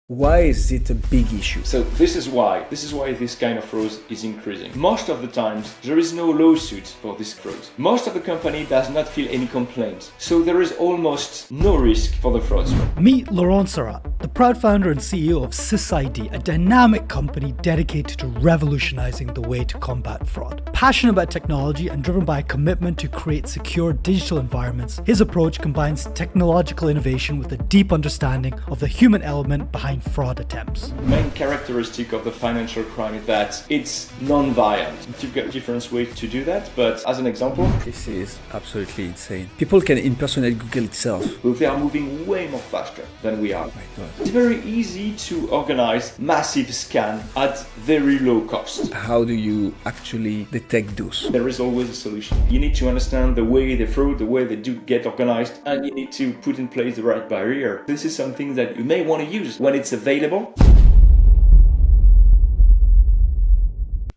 Why is it a big issue? So this is why this kind of fraud is increasing. Most of the times there is no lawsuit for this fraud. Most of the company does not feel any complaints. So there is almost no risk for the fraudster. Meet Laurent Serrat, the proud founder and CEO of SysID, a dynamic company dedicated to revolutionizing the way to combat fraud. Passionate about technology and driven by a commitment to create secure digital environments, his approach combines technological innovation with a deep understanding of the human element behind fraud attempts. The main characteristic of the financial crime is that it's non-violent. You've got different ways to do that, but as an example, This is absolutely insane. People can impersonate Google itself. they are moving way more faster than we are. My God. It's very easy to organize massive scam at very low cost. How do you actually detect those? There is always a solution. You need to understand the way they fraud, the way they do get organized, and you need to put in place the right barrier. This is something that you may want to use when it's available.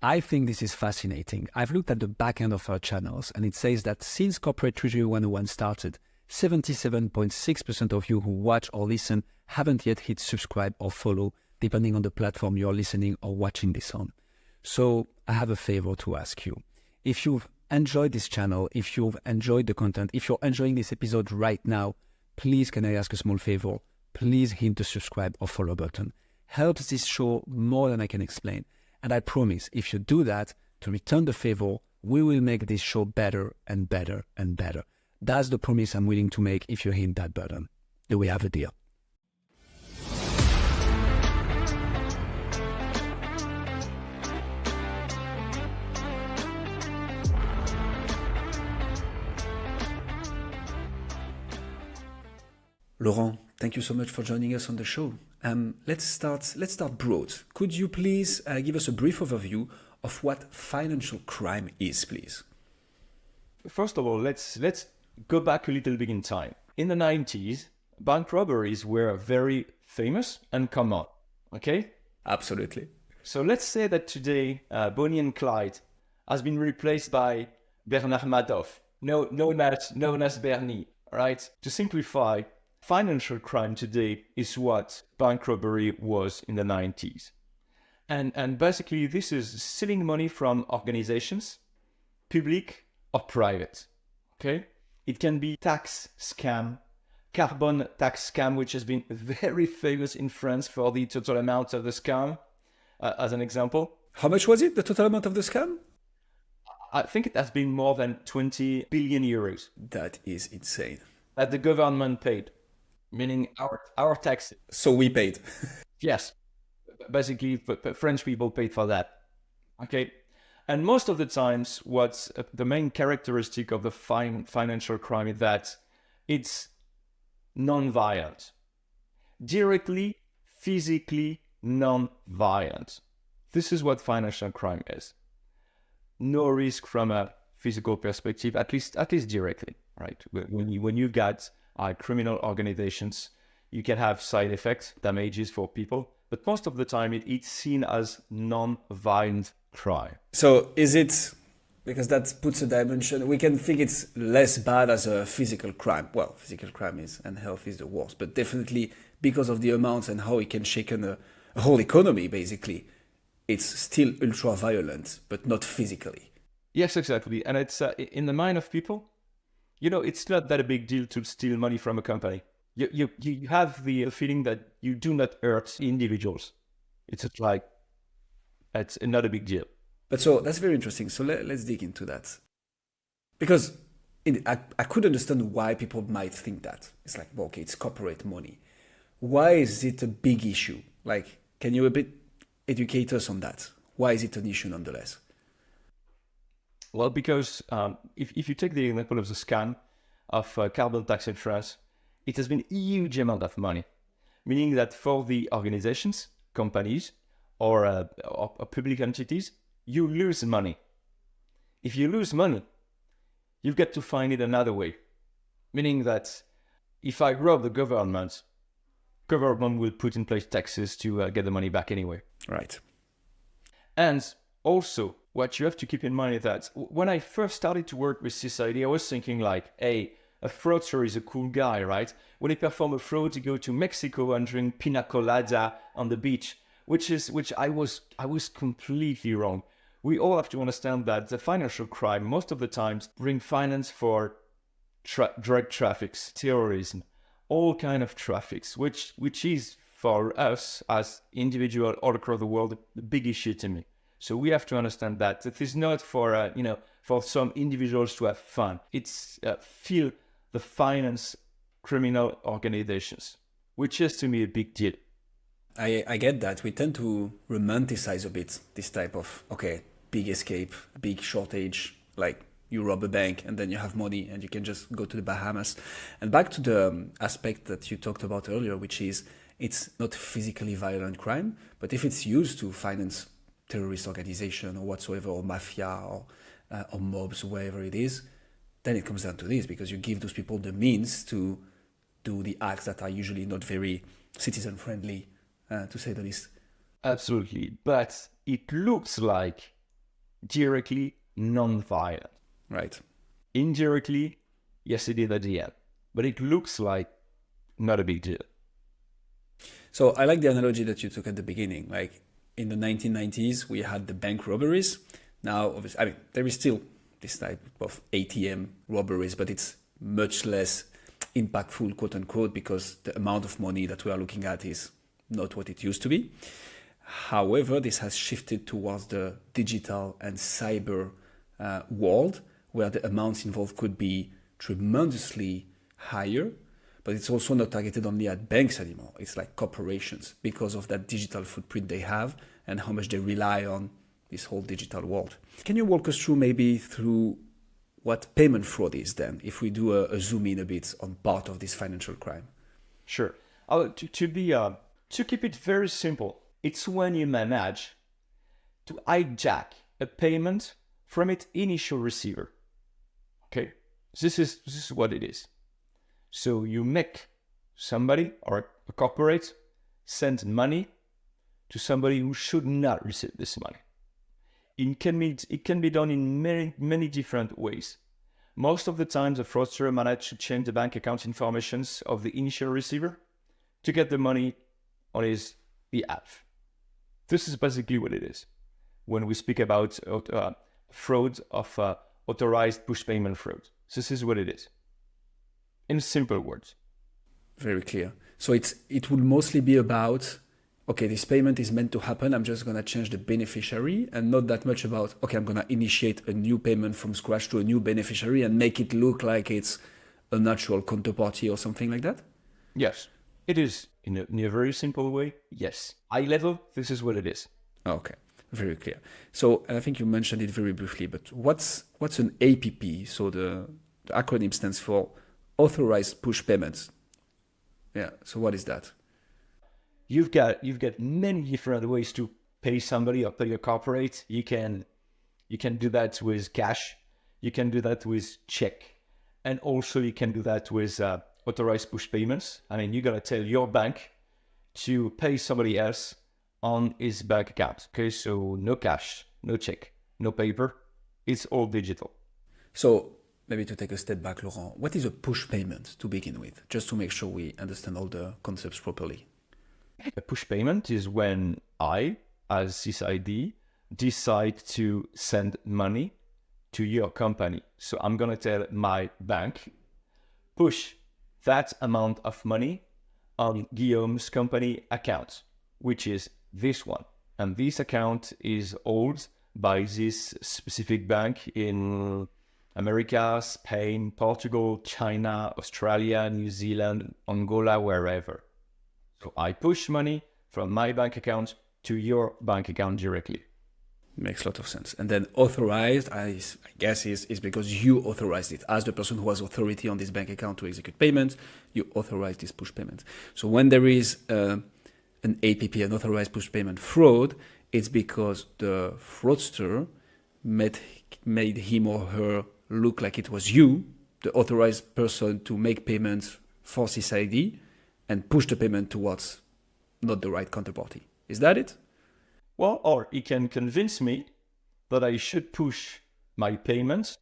I think this is fascinating. I've looked at the back end of our channels, and it says that since Corporate Treasury 101 started, 77.6% of you who watch or listen haven't yet hit subscribe or follow, depending on the platform you're listening or watching this on. So I have a favor to ask you. If you've enjoyed this channel, if you've enjoyed the content, if you're enjoying this episode right now, please can I ask a small favor? Please hit the subscribe or follow button. Helps this show more than I can explain. And I promise, if you do that, to return the favor, we will make this show better and better and better. That's the promise I'm willing to make if you hit that button. Do we have a deal? Laurent, thank you so much for joining us on the show. Let's start broad. Could you please give us a brief overview of what financial crime is, please? First of all, let's go back a little bit in time. In the 90s, bank robberies were very famous and common. Okay? Absolutely. So let's say that today, Bonnie and Clyde has been replaced by Bernard Madoff, known as Bernie. Right? To simplify, financial crime today is what bank robbery was in the 90s. And basically, this is stealing money from organizations, public or private. Okay? It can be tax scam, carbon tax scam, which has been very famous in France for the total amount of the scam, as an example. How much was it, the total amount of the scam? I think it has been more than 20 billion euros That is insane. that the government paid, meaning our taxes. So we paid. Yes, basically, French people paid for that. Okay, and most of the times, what's the main characteristic of the financial crime is that it's non-violent, directly, physically non-violent. This is what financial crime is. No risk from a physical perspective, at least directly, right? When you got criminal organizations, you can have side effects, damages for people, but most of the time it's seen as non-violent crime. So is it, because that puts a dimension, we can think it's less bad as a physical crime. Well, physical crime is, and health is the worst, but definitely because of the amounts and how it can shake a whole economy, basically, it's still ultra-violent, but not physically. Yes, exactly. And it's in the mind of people, it's not that a big deal to steal money from a company. You have the feeling that you do not hurt individuals. It's not a big deal. But so that's very interesting. So let's dig into that. Because I could understand why people might think that. It's like, well, okay, it's corporate money. Why is it a big issue? Like, can you a bit educate us on that? Why is it an issue nonetheless? Well, because if you take the example of the scam of carbon tax in France, it has been a huge amount of money, meaning that for the organizations, companies, or public entities, you lose money. If you lose money, you've got to find it another way, meaning that if I rob the government will put in place taxes to get the money back anyway. Right. And also, what you have to keep in mind is that when I first started to work with SysID, I was thinking like, hey, a fraudster is a cool guy, right? When he perform a fraud, he go to Mexico and drink pina colada on the beach, which I was completely wrong. We all have to understand that the financial crime most of the times bring finance for drug traffics, terrorism, all kind of traffics, which is for us as individual all across the world the big issue to me. So we have to understand that it is not for for some individuals to have fun. It's feel the finance criminal organizations, which is to me a big deal. I get that. We tend to romanticize a bit this type of, okay, big escape, big shortage, like you rob a bank and then you have money and you can just go to the Bahamas. And back to the aspect that you talked about earlier, which is it's not physically violent crime, but if it's used to finance terrorist organization or whatsoever, or mafia or mobs, wherever it is, then it comes down to this, because you give those people the means to do the acts that are usually not very citizen friendly, to say the least. Absolutely, but it looks like directly non-violent. Right. Indirectly, yes, it is at the end, but it looks like not a big deal. So I like the analogy that you took at the beginning. Like in the 1990s, we had the bank robberies. Now, obviously, I mean, there is still this type of ATM robberies, but it's much less impactful, quote unquote, because the amount of money that we are looking at is not what it used to be. However, this has shifted towards the digital and cyber world, where the amounts involved could be tremendously higher, but it's also not targeted only at banks anymore. It's like corporations, because of that digital footprint they have and how much they rely on this whole digital world. Can you walk us through maybe through what payment fraud is then, if we do a zoom in a bit on part of this financial crime? Sure. To keep it very simple, it's when you manage to hijack a payment from its initial receiver. Okay, this is what it is. So you make somebody or a corporate send money to somebody who should not receive this money. It can be done in many different ways. Most of the time, the fraudster managed to change the bank account informations of the initial receiver to get the money on his behalf. This is basically what it is when we speak about fraud of authorized push payment fraud. This is what it is, in simple words. Very clear. So it would mostly be about, okay, this payment is meant to happen, I'm just going to change the beneficiary, and not that much about, okay, I'm going to initiate a new payment from scratch to a new beneficiary and make it look like it's a natural counterparty or something like that? Yes, it is. In a very simple way, yes. High level, this is what it is. Okay, very clear. So, and I think you mentioned it very briefly, but what's an APP? So the acronym stands for Authorized Push Payments. Yeah, so what is that? You've got many different ways to pay somebody or pay a corporate. You can do that with cash. You can do that with check, and also you can do that with authorized push payments. I mean, you're gonna tell your bank to pay somebody else on his bank account. Okay, so no cash, no check, no paper. It's all digital. So maybe to take a step back, Laurent, what is a push payment to begin with, just to make sure we understand all the concepts properly? A push payment is when I, as SysID, decide to send money to your company. So I'm going to tell my bank, push that amount of money on Guillaume's company account, which is this one. And this account is owned by this specific bank in America, Spain, Portugal, China, Australia, New Zealand, Angola, wherever. So I push money from my bank account to your bank account directly. Makes a lot of sense. And then authorized, I guess, is because you authorized it. As the person who has authority on this bank account to execute payments, you authorize this push payment. So when there is an APP, an authorized push payment fraud, it's because the fraudster made him or her look like it was you, the authorized person to make payments for SysID, and push the payment towards not the right counterparty. Is that it? Well, or he can convince me that I should push my payments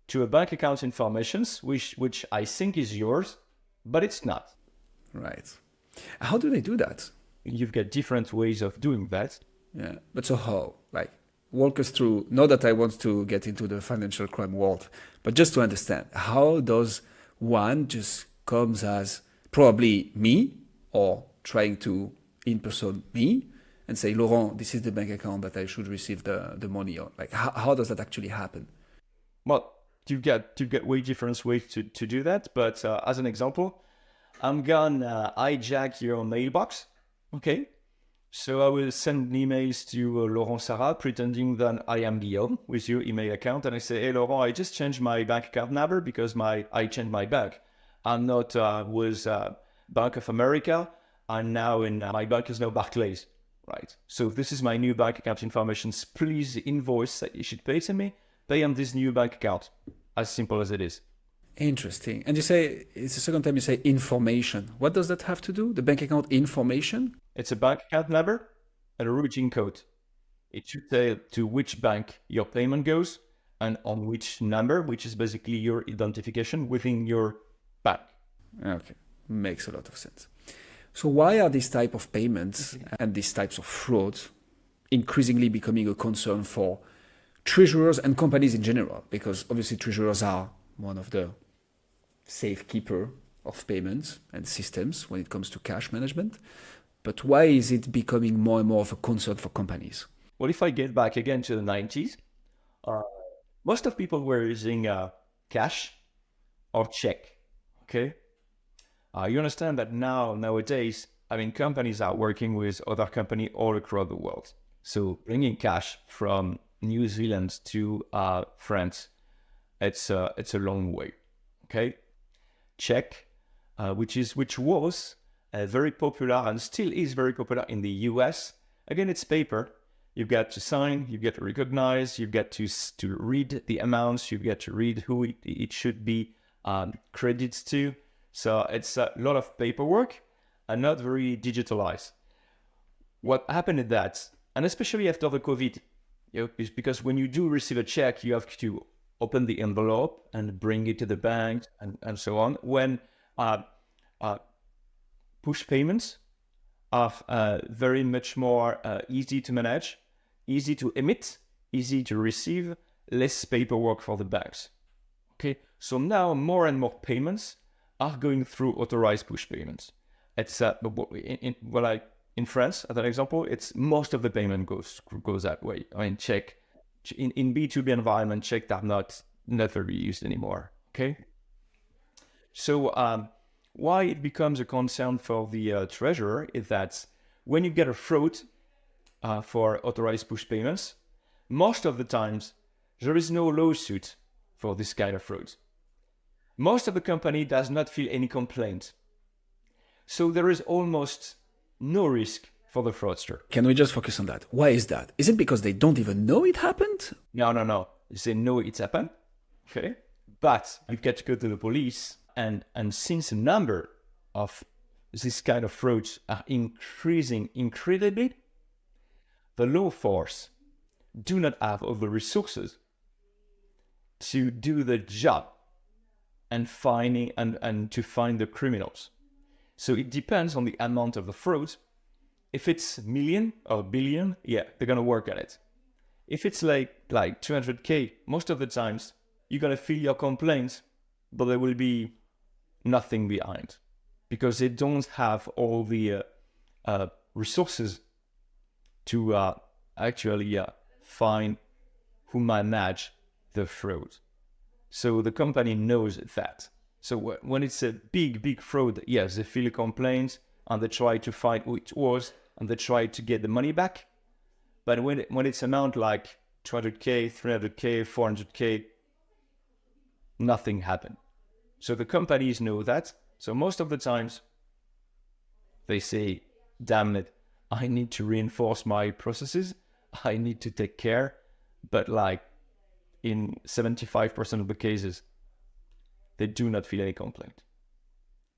to a bank account informations, which I think is yours, but it's not. Right. How do they do that? You've got different ways of doing that. Yeah. But so how? Like, walk us through, not that I want to get into the financial crime world, but just to understand, how does one just comes as probably me or trying to in-person me and say, Laurent, this is the bank account that I should receive the money on. Like, how does that actually happen? Well, you've got way different ways to do that. But as an example, I'm gonna hijack your mailbox. Okay. So I will send emails to Laurent Sarah pretending that I am Guillaume with your email account. And I say, hey, Laurent, I just changed my bank account number because I changed my bank. I'm not with Bank of America. I'm now in, my bank is now Barclays. Right. So this is my new bank account information. Please invoice that you should pay to me. Pay on this new bank account. As simple as it is. Interesting. And you say, it's the second time you say information. What does that have to do? The bank account information? It's a bank account number and a routing code. It should tell to which bank your payment goes and on which number, which is basically your identification within your bank. Okay. Makes a lot of sense. So why are these type of payments and these types of frauds increasingly becoming a concern for treasurers and companies in general? Because obviously treasurers are one of the safekeeper of payments and systems when it comes to cash management. But why is it becoming more and more of a concern for companies? Well, if I get back again to the 90s, most of people were using cash or check, okay? You understand that nowadays, I mean, companies are working with other companies all across the world. So bringing cash from New Zealand to France, it's a long way, okay? Check, which was very popular and still is very popular in the US. Again, it's paper. You've got to sign, you get to recognize, you get to read the amounts, you get to read who it should be credits to. So it's a lot of paperwork and not very digitalized. What happened is that, and especially after the COVID, is because when you do receive a check, you have to open the envelope and bring it to the bank and so on. When push payments are very much more easy to manage, easy to emit, easy to receive, less paperwork for the banks. Okay, so now more and more payments are going through authorized push payments. It's in France, as an example, it's most of the payment goes that way. I mean, check in B2B environment, check are not very used anymore. Okay, so why it becomes a concern for the treasurer is that when you get a fraud for authorized push payments, most of the times there is no lawsuit for this kind of fraud. Most of the company does not feel any complaint. So there is almost no risk for the fraudster. Can we just focus on that? Why is that? Is it because they don't even know it happened? No. They know it's happened. Okay. But you've got to go to the police. And since the number of this kind of frauds are increasing incredibly, the law force do not have all the resources to do the job and to find the criminals. So it depends on the amount of the fraud. If it's million or billion, yeah, they're gonna work on it. If it's like 200K, most of the times you're gonna file your complaints, but there will be nothing behind because they don't have all the resources to actually find who manage the fraud. So the company knows that. So when it's a big fraud, yes, they file complaints and they try to find who it was and they try to get the money back. But when it's amount like 200K, 300K, 400K, nothing happened. So the companies know that. So most of the times they say, damn it, I need to reinforce my processes. I need to take care. But in 75% of the cases, they do not feel any complaint.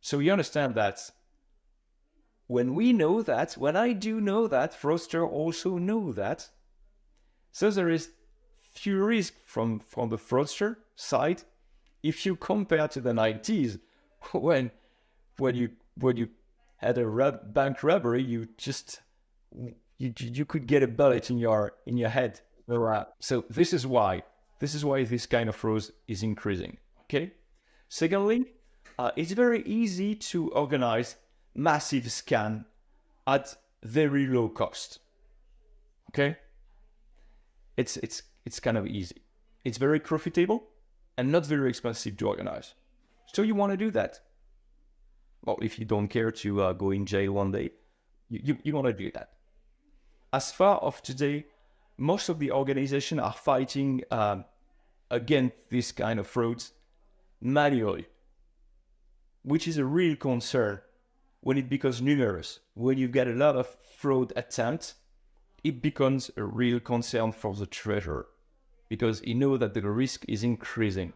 So you understand that when we know that, when I do know that, fraudsters also know that. So there is few risks from the fraudster side. If you compare to the 90s, when you had a bank robbery, you could get a bullet in your head. So this is why this kind of fraud is increasing. Okay. Secondly, it's very easy to organize massive scan at very low cost. Okay. It's kind of easy. It's very profitable and not very expensive to organize. So you want to do that. Well, if you don't care to go in jail one day, you want to do that. As far of today, most of the organizations are fighting against this kind of frauds manually, which is a real concern when it becomes numerous. When you get a lot of fraud attempts, it becomes a real concern for the treasurer because he knows that the risk is increasing.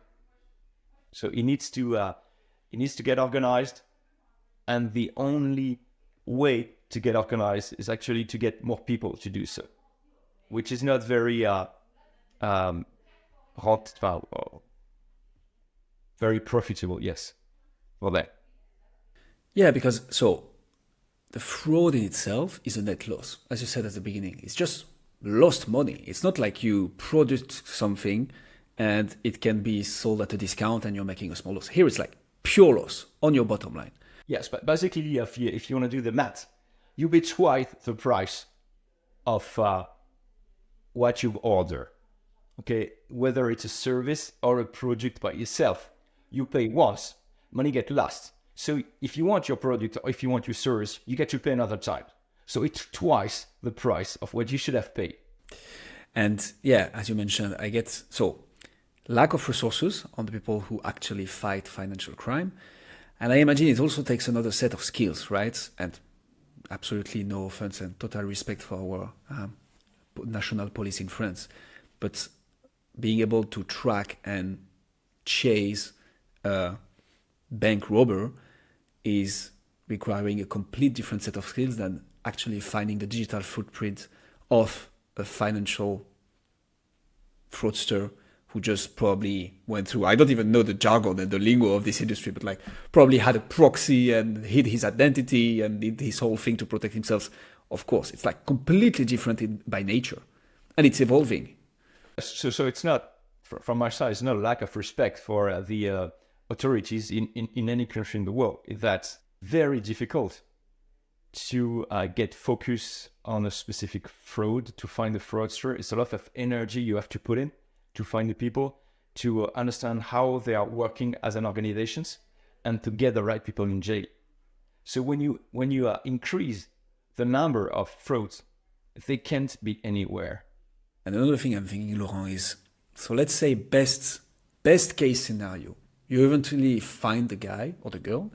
So he needs to get organized, and the only way to get organized is actually to get more people to do so, which is not very very profitable, yes, for them. Yeah, because so the fraud in itself is a net loss. As you said at the beginning, it's just lost money. It's not like you produce something and it can be sold at a discount and you're making a small loss. Here it's like pure loss on your bottom line. Yes, but basically if you want to do the math, you pay twice the price of what you've ordered. Okay, whether it's a service or a project by yourself, you pay once, money get lost. So if you want your product or if you want your service, you get to pay another time. So it's twice the price of what you should have paid. And yeah, as you mentioned, I get so lack of resources on the people who actually fight financial crime. And I imagine it also takes another set of skills, right? And absolutely no offense and total respect for our national police in France. But being able to track and chase a bank robber is requiring a complete different set of skills than actually finding the digital footprint of a financial fraudster who just probably went through, I don't even know the jargon and the lingo of this industry, but like probably had a proxy and hid his identity and did his whole thing to protect himself. Of course, it's like completely different by nature and it's evolving. So it's not, from my side, it's not a lack of respect for the authorities in any country in the world. That's very difficult to get focus on a specific fraud, to find the fraudster. It's a lot of energy you have to put in to find the people, to understand how they are working as an organizations, and to get the right people in jail. So when you increase the number of frauds, they can't be anywhere. And another thing I'm thinking, Laurent, is, so let's say best case scenario, you eventually find the guy or the girl,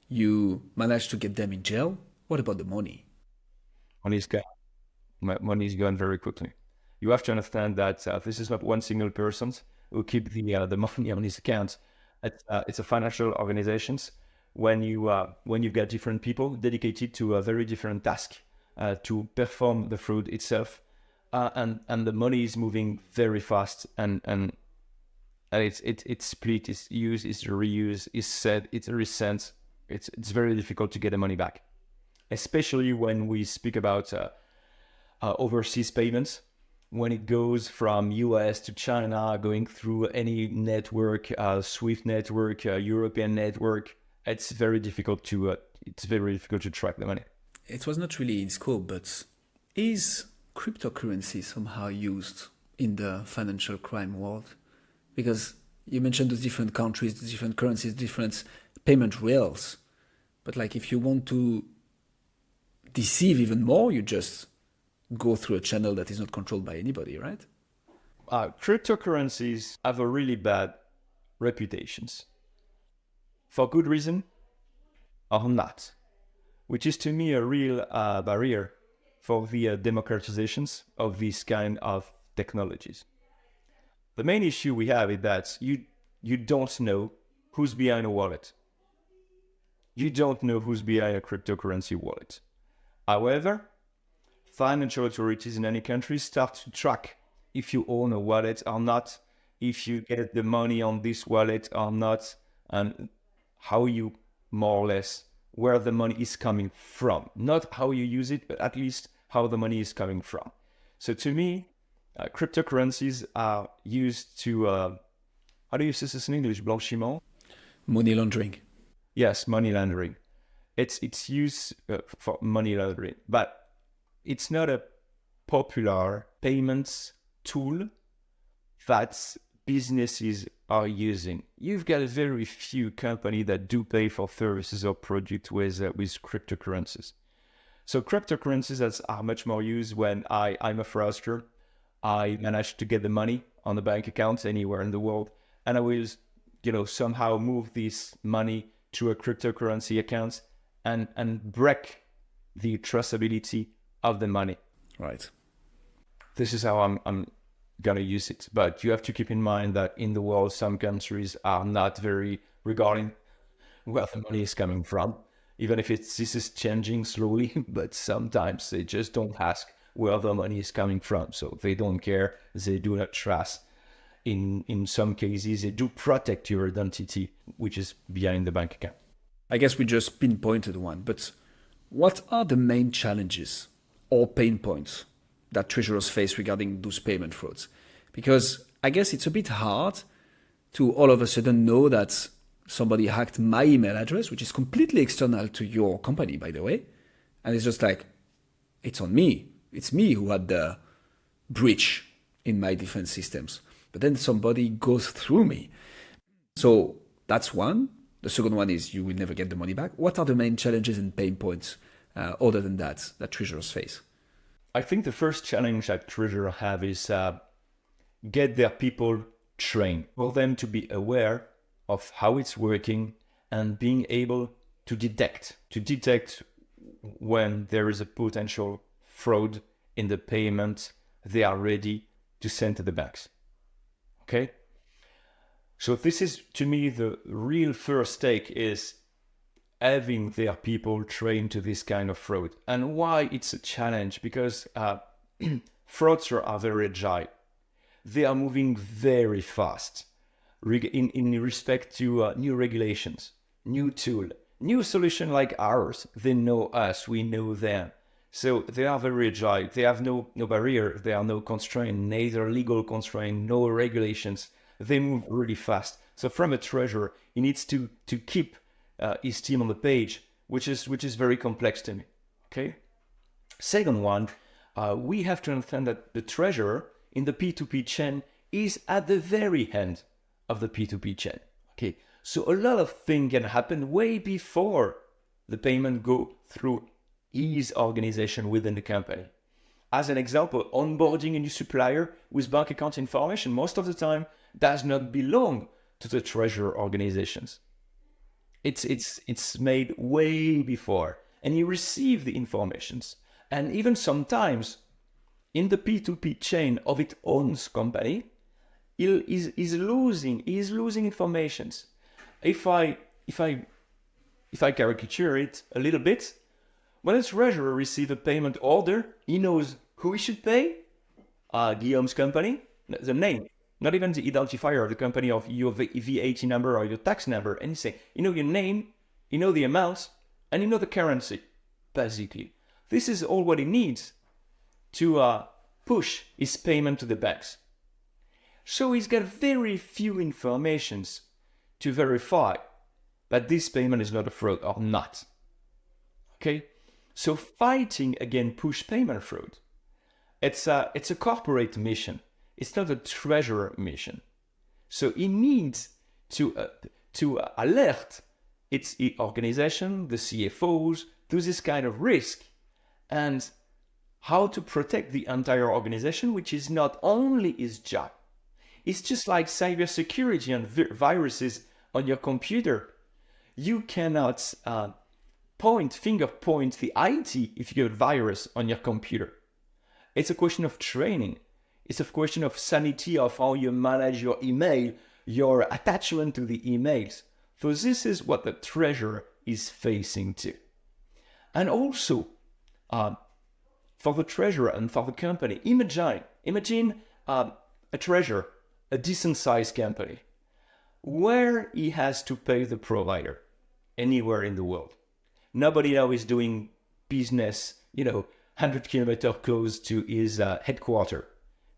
you manage to get them in jail. What about the money? Money is gone very quickly. You have to understand that this is not one single person who keep the money on his account. It's a financial organizations. When you've got different people dedicated to a very different task to perform the fraud itself, and the money is moving very fast, and it's split, it's used, it's reused, it's said, it's resent. It's very difficult to get the money back, especially when we speak about overseas payments. When it goes from US to China, going through any network, SWIFT network, European network, it's very difficult to track the money. It was not really in scope, but is cryptocurrency somehow used in the financial crime world? Because you mentioned the different countries, the different currencies, different payment rails. But like if you want to deceive even more, you just go through a channel that is not controlled by anybody, right? Cryptocurrencies have a really bad reputations. For good reason or not. Which is to me a real barrier for the democratizations of these kind of technologies. The main issue we have is that you don't know who's behind a wallet. You don't know who's behind a cryptocurrency wallet. However, financial authorities in any country start to track if you own a wallet or not, if you get the money on this wallet or not, and how you more or less where the money is coming from. Not how you use it, but at least how the money is coming from. So to me, cryptocurrencies are used to, how do you say this in English? Blanchiment? Money laundering. Yes, money laundering. It's used for money laundering, but it's not a popular payments tool that businesses are using. You've got a very few companies that do pay for services or products with cryptocurrencies. So cryptocurrencies are much more used when I'm a fraudster. I manage to get the money on the bank account anywhere in the world, and I will, somehow move this money to a cryptocurrency account and break the traceability of the money. Right. This is how I'm gonna use it. But you have to keep in mind that in the world, some countries are not very regarding where the money is coming from, even if this is changing slowly, but sometimes they just don't ask where the money is coming from. So they don't care, they do not trust. In some cases, they do protect your identity, which is behind the bank account. I guess we just pinpointed one, but what are the main challenges or pain points that treasurers face regarding those payment frauds? Because I guess it's a bit hard to all of a sudden know that somebody hacked my email address, which is completely external to your company, by the way. And it's just like, it's on me. It's me who had the breach in my defense systems. But then somebody goes through me. So that's one. The second one is you will never get the money back. What are the main challenges and pain points other than that treasurers face? I think the first challenge that treasurers have is get their people trained, for them to be aware of how it's working and being able to detect when there is a potential fraud in the payment they are ready to send to the banks. Okay? So this is, to me, the real first stake is having their people trained to this kind of fraud. And why it's a challenge? Because fraudsters are very agile. They are moving very fast in respect to new regulations, new tool, new solution like ours. They know us, we know them. So they are very agile. They have no barrier. There are no constraint, neither legal constraint, no regulations. They move really fast. So from a treasurer, he needs to keep his team on the page, which is very complex to me. Okay. Second one, we have to understand that the treasurer in the P2P chain is at the very end of the P2P chain. Okay. So a lot of things can happen way before the payment go through his organization within the company. As an example, onboarding a new supplier with bank account information most of the time does not belong to the treasurer organizations. It's made way before, and you receive the informations. And even sometimes in the P2P chain of its own company, is losing informations. If I caricature it a little bit, when a treasurer receives a payment order, he knows who he should pay, Guillaume's company, the name, not even the identifier of the company of your VAT number or your tax number, anything. You know your name, you know the amount, and you know the currency, basically. This is all what he needs to push his payment to the banks. So he's got very few informations to verify that this payment is not a fraud or not. Okay? So fighting against push payment fraud, it's a corporate mission. It's not a treasurer mission. So he needs to alert its organization, the CFOs, to this kind of risk and how to protect the entire organization, which is not only his job. It's just like cybersecurity and viruses on your computer. You cannot finger point the IT if you get a virus on your computer. It's a question of training. It's a question of sanity of how you manage your email, your attachment to the emails. So this is what the treasurer is facing to. And also, for the treasurer and for the company, imagine a treasurer, a decent sized company, where he has to pay the provider anywhere in the world. Nobody now is doing business, 100 kilometers close to his headquarters.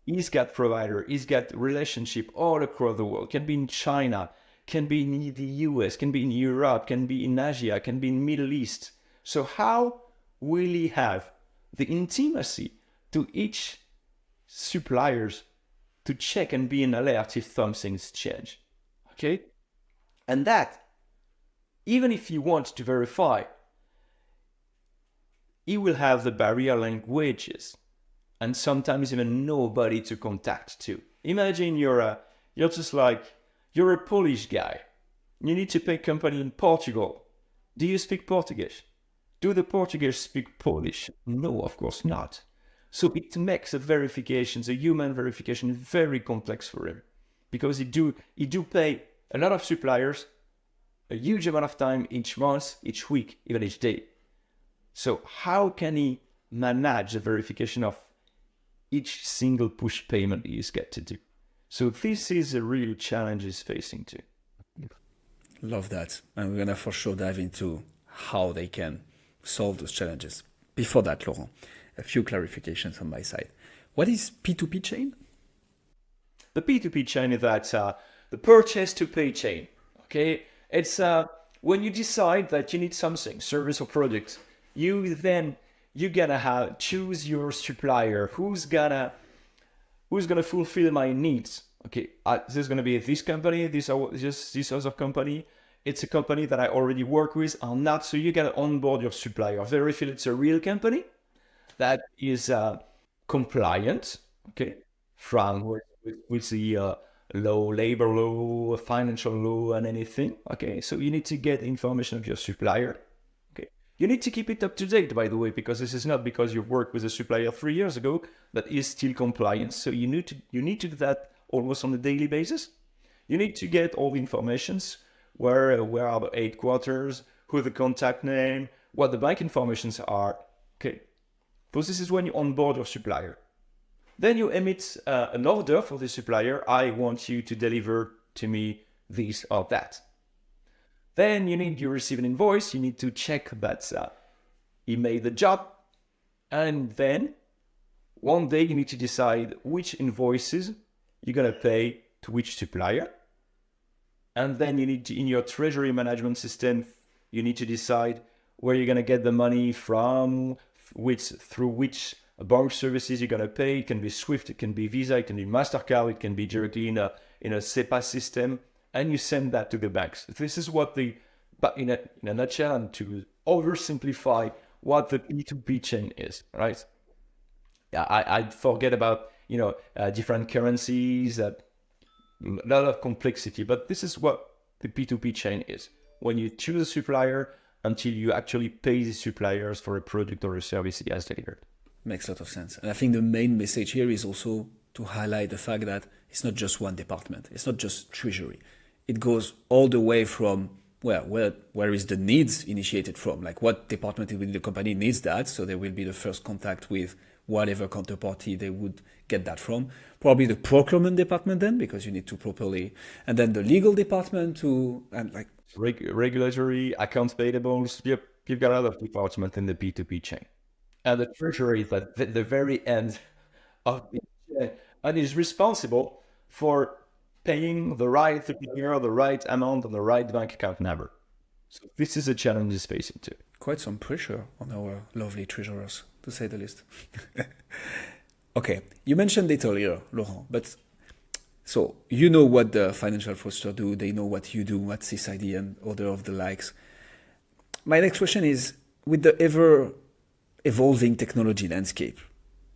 He's got provider, he's got relationship all across the world. Can be in China, can be in the US, can be in Europe, can be in Asia, can be in Middle East. So how will he have the intimacy to each suppliers to check and be in alert if something's changed? Okay? And that, even if you want to verify, he will have the barrier languages and sometimes even nobody to contact to. Imagine you're a Polish guy. You need to pay company in Portugal. Do you speak Portuguese? Do the Portuguese speak Polish? No, of course not. So it makes a human verification, very complex for him, because he do pay a lot of suppliers, a huge amount of time each month, each week, even each day. So how can he manage the verification of each single push payment he's got to do? So this is a real challenge he's facing too. Love that. And we're going to for sure dive into how they can solve those challenges. Before that, Laurent, a few clarifications on my side. What is P2P chain? The P2P chain is that the purchase to pay chain. Okay, it's when you decide that you need something, service or product, you gotta choose your supplier who's gonna fulfill my needs. Okay, this is gonna be this company, this other company. It's a company that I already work with or not. So you gotta onboard your supplier, verify it's a real company that is compliant. Okay, from with the labor law, financial law, and anything. Okay, so you need to get information of your supplier. Okay, you need to keep it up to date, by the way, because this is not because you've worked with a supplier 3 years ago that is still compliant. So you need to do that almost on a daily basis. You need to get all the informations, where are the headquarters, who the contact name, what the bank informations are. Okay, so this is when you onboard your supplier. Then you emit an order for the supplier. I want you to deliver to me this or that. Then you receive an invoice. You need to check that he made the job. And then one day you need to decide which invoices you're going to pay to which supplier. And then you need to, in your treasury management system, you need to decide where you're going to get the money from, through which bank services you're going to pay. It can be Swift, it can be Visa, it can be MasterCard, it can be directly in a SEPA system, and you send that to the banks. This is what but in a nutshell, and to oversimplify what the P2P chain is, right? Yeah, I forget about, different currencies, a lot of complexity, but this is what the P2P chain is. When you choose a supplier until you actually pay the suppliers for a product or a service he has delivered. Makes a lot of sense. And I think the main message here is also to highlight the fact that it's not just one department. It's not just treasury. It goes all the way from where is the needs initiated from? Like what department within the company needs that? So they will be the first contact with whatever counterparty they would get that from. Probably the procurement department then, because you need to properly, and then the legal department regulatory, accounts payables. You've got a lot of departments in the P2P chain. And the treasury is at the very end of the chain and is responsible for paying the right supplier, the right amount on the right bank account number. So this is a challenge he's facing too. Quite some pressure on our lovely treasurers, to say the least. Okay, you mentioned it earlier, Laurent, but so you know what the financial fraudsters do, they know what you do at CID and other of the likes. My next question is, with the ever evolving technology landscape,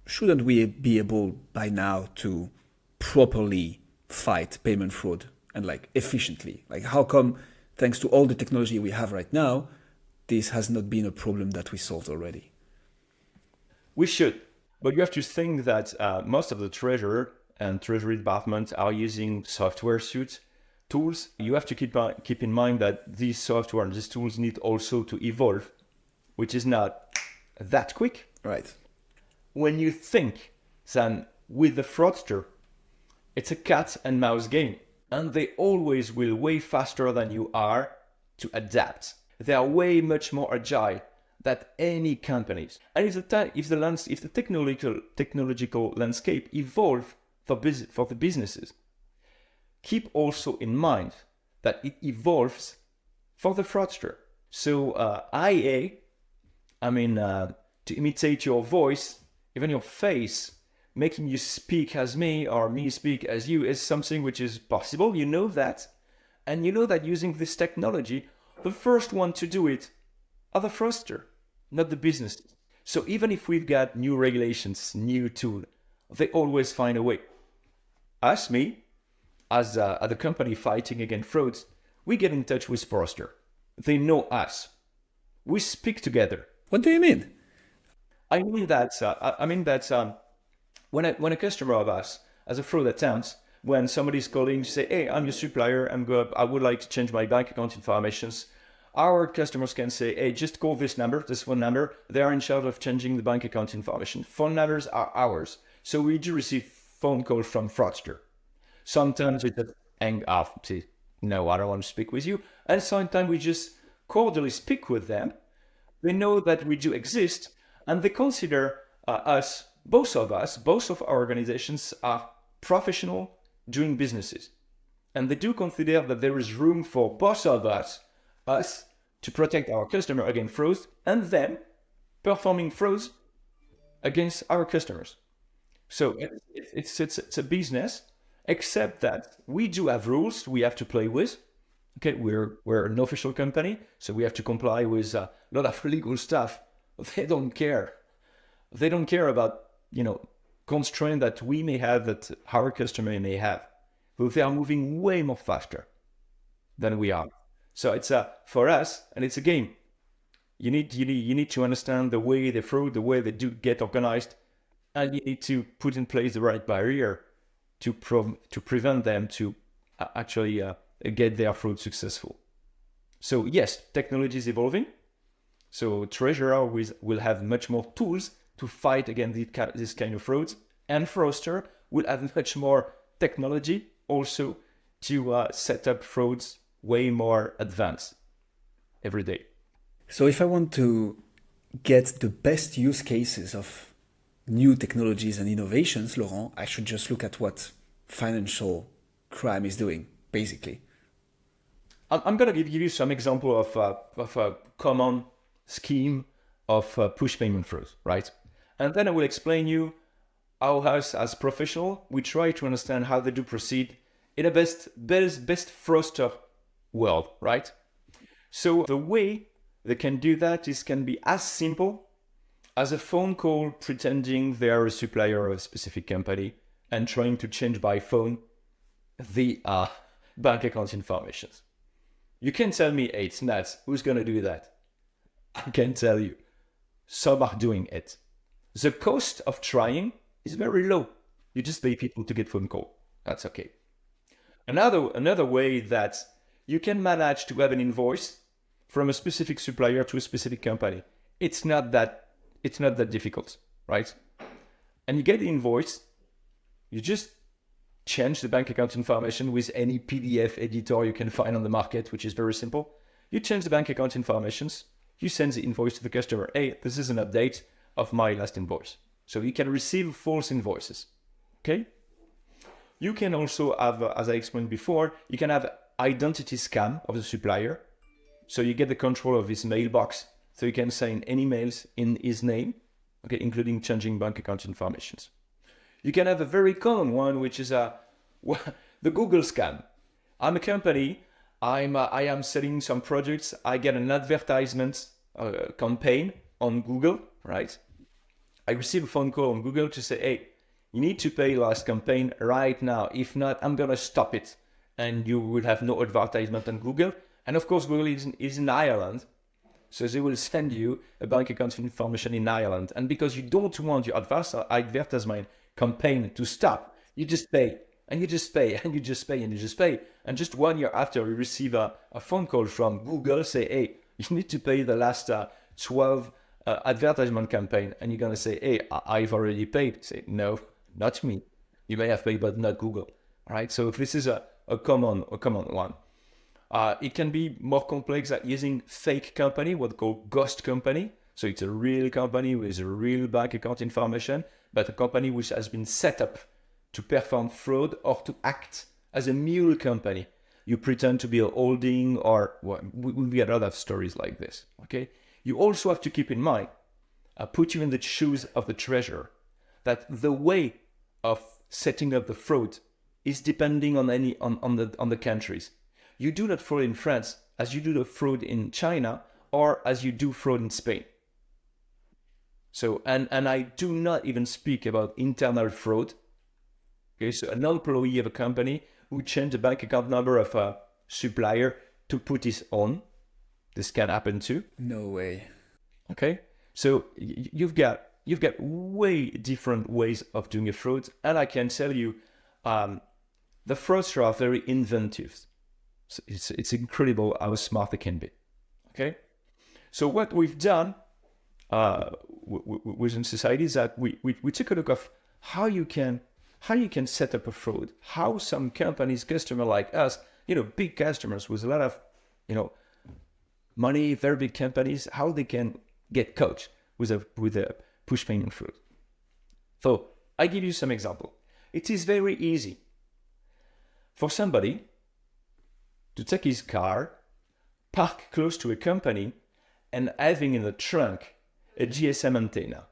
shouldn't we be able by now to properly fight payment fraud and efficiently? How come, thanks to all the technology we have right now, this has not been a problem that we solved already? We should, but you have to think that most of the treasurer and treasury departments are using software suite tools. You have to keep in mind that these software and these tools need also to evolve, which is not that quick. Right. When you think then with the fraudster, It's a cat and mouse game, and they always will way faster than you are to adapt. They are way much more agile than any companies. And if the technological landscape evolve for the businesses, keep also in mind that it evolves for the fraudster. So to imitate your voice, even your face, making you speak as me or me speak as you is something which is possible. You know that. And you know that using this technology, the first one to do it are the fraudster, not the businesses. So even if we've got new regulations, new tool, they always find a way. As a company fighting against frauds, we get in touch with fraudster. They know us. We speak together. What do you mean? I mean that when a customer of us as a fraud attempt, when somebody's calling to say, hey, I'm your supplier, I would like to change my bank account informations, our customers can say, hey, just call this phone number. They are in charge of changing the bank account information. Phone numbers are ours. So we do receive phone calls from fraudster. Sometimes we just hang up, say, no, I don't want to speak with you. And sometimes we just cordially speak with them. They know that we do exist, and they consider both of our organizations are professional doing businesses. And they do consider that there is room for both of us to protect our customer against frauds, and them performing frauds against our customers. So it's a business, except that we do have rules we have to play with. Okay, we're an official company, so we have to comply with a lot of legal stuff. They don't care. They don't care about, constraint that we may have, that our customer may have. But they are moving way more faster than we are. So it's for us, and it's a game. You need to understand the way they fraud, the way they do get organized, and you need to put in place the right barrier to prevent them to actually get their fraud successful. So yes, technology is evolving. So treasurer will have much more tools to fight against this kind of frauds, and fraudster will have much more technology also to set up frauds way more advanced every day. So if I want to get the best use cases of new technologies and innovations, Laurent, I should just look at what financial crime is doing, basically. I'm going to give you some example of a common scheme of push payment fraud, right? And then I will explain you how us as professional, we try to understand how they do proceed in a best fraudster world, right? So the way they can do that can be as simple as a phone call pretending they are a supplier of a specific company and trying to change by phone the bank account information. You can tell me, hey, it's nuts. Who's going to do that? I can tell you. Some are doing it. The cost of trying is very low. You just pay people to get phone call. That's okay. Another way that you can manage to have an invoice from a specific supplier to a specific company. It's not that difficult, right? And you get the invoice, you just change the bank account information with any PDF editor you can find on the market, which is very simple. You change the bank account informations, you send the invoice to the customer. Hey, this is an update of my last invoice. So you can receive false invoices, okay? You can also have, as I explained before, you can have identity scam of the supplier. So you get the control of his mailbox. So you can send any mails in his name, okay, including changing bank account informations. You can have a very common one, which is the Google scam. I'm a company. I am selling some products. I get an advertisement campaign on Google, right? I receive a phone call on Google to say, hey, you need to pay last campaign right now. If not, I'm going to stop it. And you will have no advertisement on Google. And of course, Google is in Ireland. So they will send you a bank account information in Ireland. And because you don't want your advertisement campaign to stop, you just pay. And you just pay, and you just pay, and you just pay. And just 1 year after, you receive a phone call from Google, say, hey, you need to pay the last 12 advertisement campaign. And you're going to say, hey, I've already paid. Say, no, not me. You may have paid, but not Google. All right, so this is a common one. It can be more complex at using fake company, what we call ghost company. So it's a real company with a real bank account information, but a company which has been set up to perform fraud or to act as a mule company. You pretend to be a holding, or well, we get a lot of stories like this. Okay. You also have to keep in mind, put you in the shoes of the treasurer, that the way of setting up the fraud is depending on the countries. You do not fraud in France as you do the fraud in China or as you do fraud in Spain. So, and I do not even speak about internal fraud. Okay, so an employee of a company who changed the bank account number of a supplier to put his own. This can happen too. No way. Okay, so you've got way different ways of doing a fraud, and I can tell you, the fraudsters are very inventive. So it's incredible how smart they can be. Okay, so what we've done within society is that we took a look of how you can set up a fraud, how some companies, customer like us, big customers with a lot of, money, very big companies, how they can get caught with a push payment fraud. So I give you some example. It is very easy for somebody to take his car, park close to a company, and having in the trunk a GSM antenna.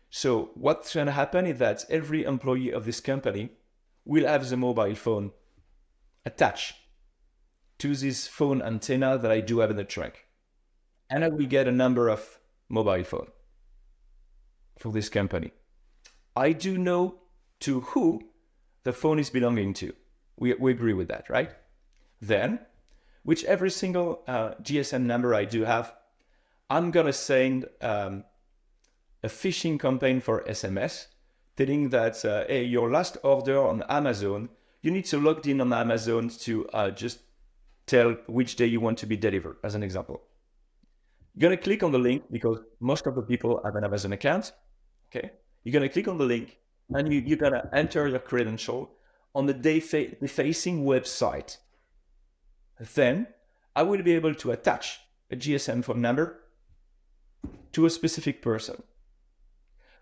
So what's going to happen is that every employee of this company will have the mobile phone attached to this phone antenna that I do have in the trunk. And I will get a number of mobile phone for this company. I do know to who the phone is belonging to. We agree with that, right? Then, which every single GSM number I do have, I'm going to send a phishing campaign for SMS telling that, hey, your last order on Amazon, you need to log in on Amazon to just tell which day you want to be delivered, as an example. You're going to click on the link because most of the people have an Amazon account. Okay, you're going to click on the link and you're going to enter your credential on the defacing website. Then I will be able to attach a GSM phone number to a specific person.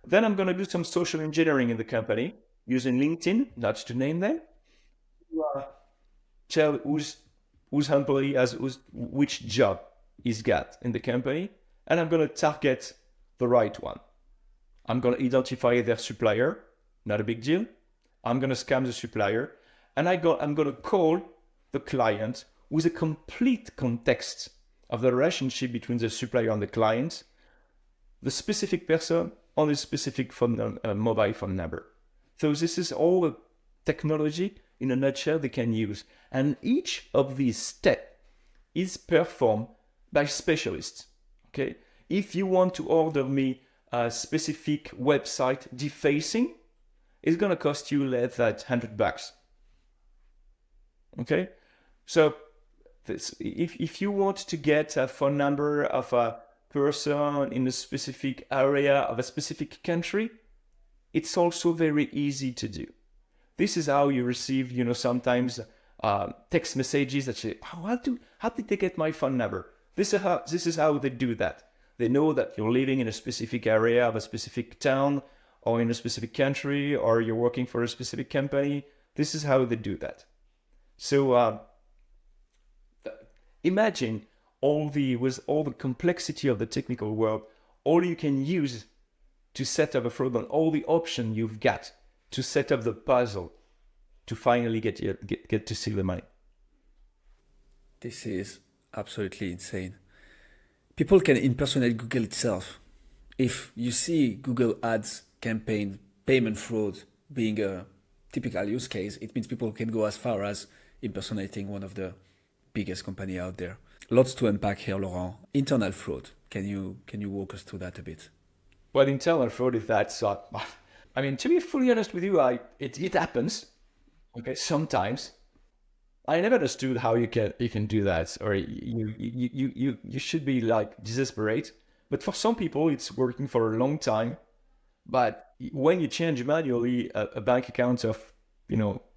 Then I'm going to do some social engineering in the company using LinkedIn, not to name them, to tell whose employee has which job he's got in the company, and I'm going to target the right one. I'm going to identify their supplier, not a big deal. I'm going to scam the supplier, and I'm going to call the client with a complete context of the relationship between the supplier and the client, the specific person on a specific phone, mobile phone number. So this is all the technology in a nutshell they can use. And each of these steps is performed by specialists. Okay, if you want to order me a specific website defacing, it's going to cost you less than $100. Okay, so if you want to get a phone number of a person in a specific area of a specific country, it's also very easy to do. This is how you receive, sometimes text messages that say, how did they get my phone number? This is how they do that. They know that you're living in a specific area of a specific town or in a specific country, or you're working for a specific company. This is how they do that. So imagine with all the complexity of the technical world, all you can use to set up a fraud, and all the options you've got to set up the puzzle to finally get to steal the money. This is absolutely insane. People can impersonate Google itself. If you see Google Ads campaign payment fraud being a typical use case, it means people can go as far as impersonating one of the biggest company out there. Lots to unpack here, Laurent. Internal fraud. Can you walk us through that a bit? Well, internal fraud is that. To be fully honest with you, it happens. Okay, sometimes. I never understood how you can do that, or you should be like desperate. But for some people, it's working for a long time. But when you change manually a bank account of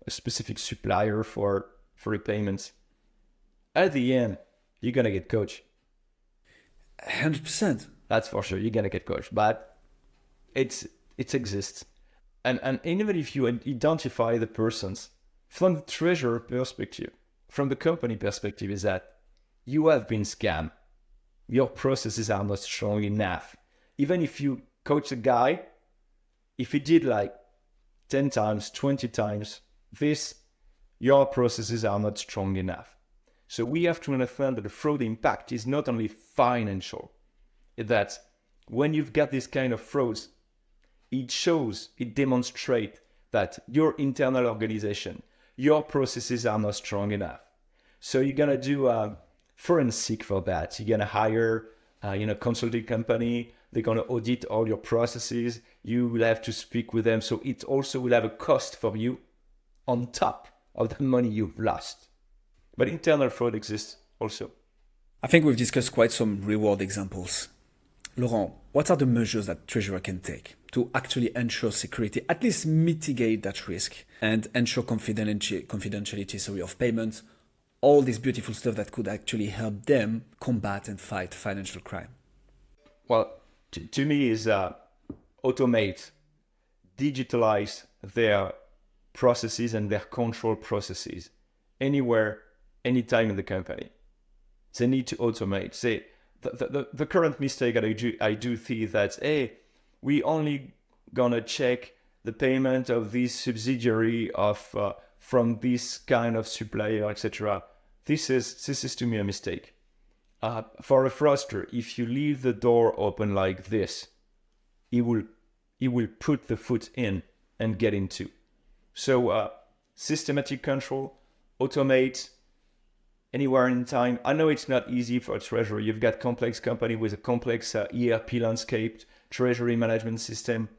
a specific supplier for repayments, at the end, you're going to get coached. 100%. That's for sure. You're going to get coached. But it exists. And even if you identify the persons, from the treasurer perspective, from the company perspective, is that you have been scammed. Your processes are not strong enough. Even if you coach a guy, if he did like 10 times, 20 times this, your processes are not strong enough. So we have to understand that the fraud impact is not only financial, that when you've got this kind of frauds, it demonstrates that your internal organization, your processes are not strong enough. So you're going to do a forensic for that. You're going to hire a consulting company. They're going to audit all your processes. You will have to speak with them. So it also will have a cost for you on top of the money you've lost. But internal fraud exists also. I think we've discussed quite some reward examples. Laurent, what are the measures that treasurer can take to actually ensure security, at least mitigate that risk and ensure confidentiality of payments, all this beautiful stuff that could actually help them combat and fight financial crime? Well, to me is automate, digitalize their processes and their control processes anywhere, anytime in the company. They need to automate. Say, the current mistake I do see that, hey, we only gonna check the payment of this subsidiary of from this kind of supplier, etc. This is to me a mistake. For a fraudster, if you leave the door open like this, he will put the foot in and get into. So systematic control, automate anywhere in time. I know it's not easy for a treasury. You've got complex company with a complex ERP landscape, treasury management system